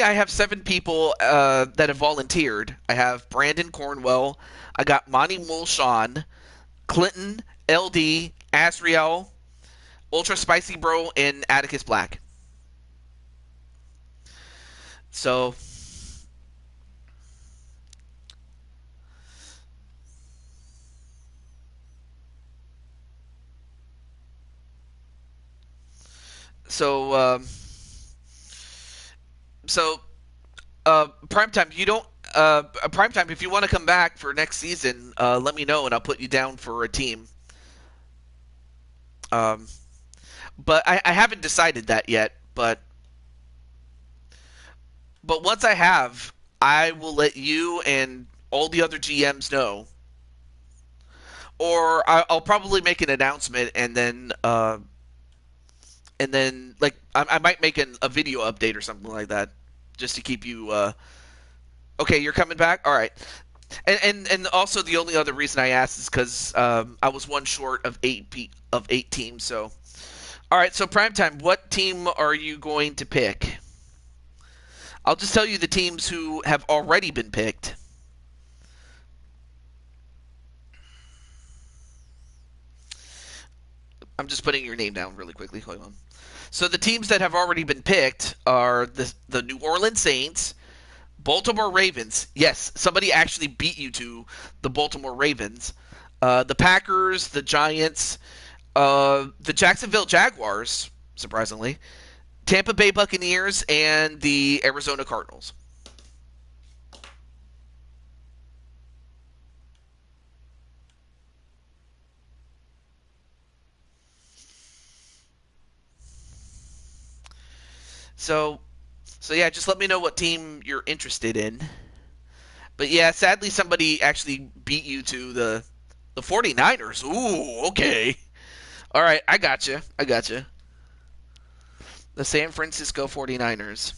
I have 7 people that have volunteered. I have Brandon Cornwell. I got Monty Mulshawn, Clinton, LD, Asriel, Ultra Spicy Bro, and Atticus Black. So Primetime, you don't Primetime, if you want to come back for next season, let me know and I'll put you down for a team. But I haven't decided that yet. But once I have, I will let you and all the other GMs know. Or I'll probably make an announcement and then like I might make a video update or something like that, just to keep you. Okay, you're coming back. All right, and also the only other reason I asked is because I was 1 short of 8 teams. So, all right. So Primetime, what team are you going to pick? I'll just tell you the teams who have already been picked. I'm just putting your name down really quickly. Hold on. So the teams that have already been picked are the New Orleans Saints, Baltimore Ravens. Yes, somebody actually beat you to the Baltimore Ravens. The Packers, the Giants, the Jacksonville Jaguars, surprisingly, Tampa Bay Buccaneers, and the Arizona Cardinals. So yeah, just let me know what team you're interested in. But yeah, sadly somebody actually beat you to the 49ers. Ooh, okay. All right, I got you. The San Francisco 49ers.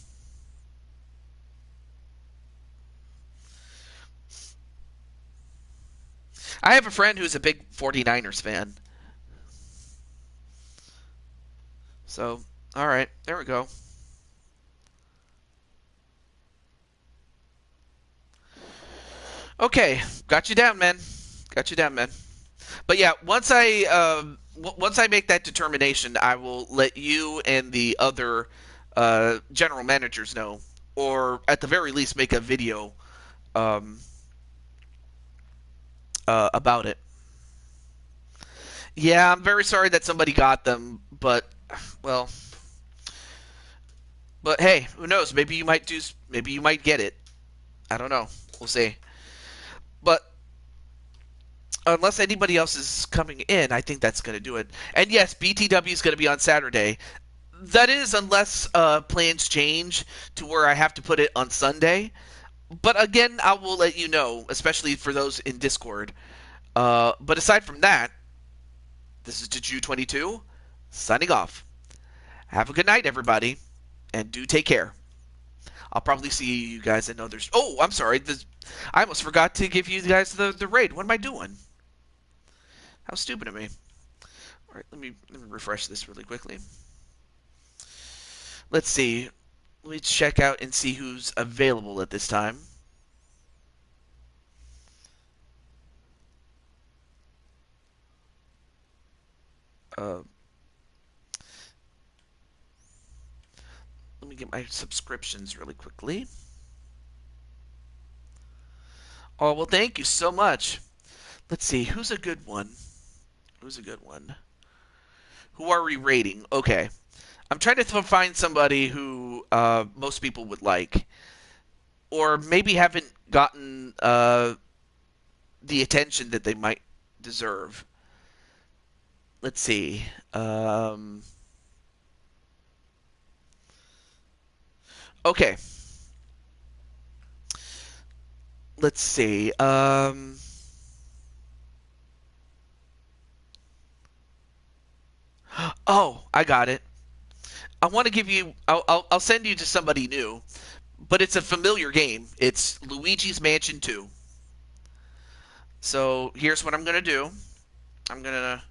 I have a friend who's a big 49ers fan. So, all right, there we go. Okay, got you down, man. Got you down, man. But yeah, once I make that determination, I will let you and the other general managers know, or at the very least, make a video um, about it. Yeah, I'm very sorry that somebody got them, but well, but hey, who knows? Maybe you might get it. I don't know. We'll see. But unless anybody else is coming in, I think that's going to do it. And yes, BTW is going to be on Saturday. That is, unless plans change to where I have to put it on Sunday. But again, I will let you know, especially for those in Discord. But aside from that, this is Juju22 signing off. Have a good night, everybody, and do take care. I'll probably see you guys in others. Oh, I'm sorry. I almost forgot to give you guys the raid. What am I doing? How stupid of me. All right, let me refresh this really quickly. Let's see. Let me check out and see who's available at this time. Let me get my subscriptions really quickly. Oh, well, thank you so much. Let's see. Who's a good one? Who's a good one? Who are we rating? Okay. I'm trying to find somebody who most people would like. Or maybe haven't gotten the attention that they might deserve. Let's see. Okay. Let's see. Oh, I got it. I want to give you. I'll send you to somebody new, but it's a familiar game. It's Luigi's Mansion 2. So here's what I'm gonna do. I'm gonna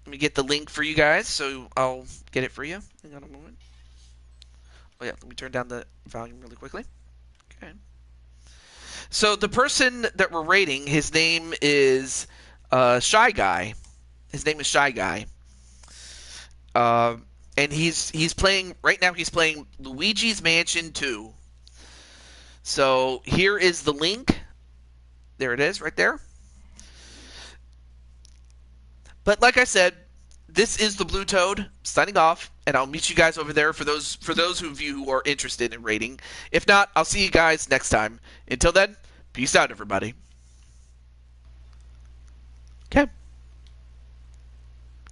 let me get the link for you guys. So I'll get it for you. Hang on a moment. Oh yeah, let me turn down the volume really quickly. Okay. So the person that we're rating, his name is Shy Guy. His name is Shy Guy. And he's playing right now. He's playing Luigi's Mansion 2. So here is the link. There it is, right there. But like I said, this is the Blue Toad signing off, and I'll meet you guys over there for those of you who are interested in rating. If not, I'll see you guys next time. Until then, peace out, everybody. Okay.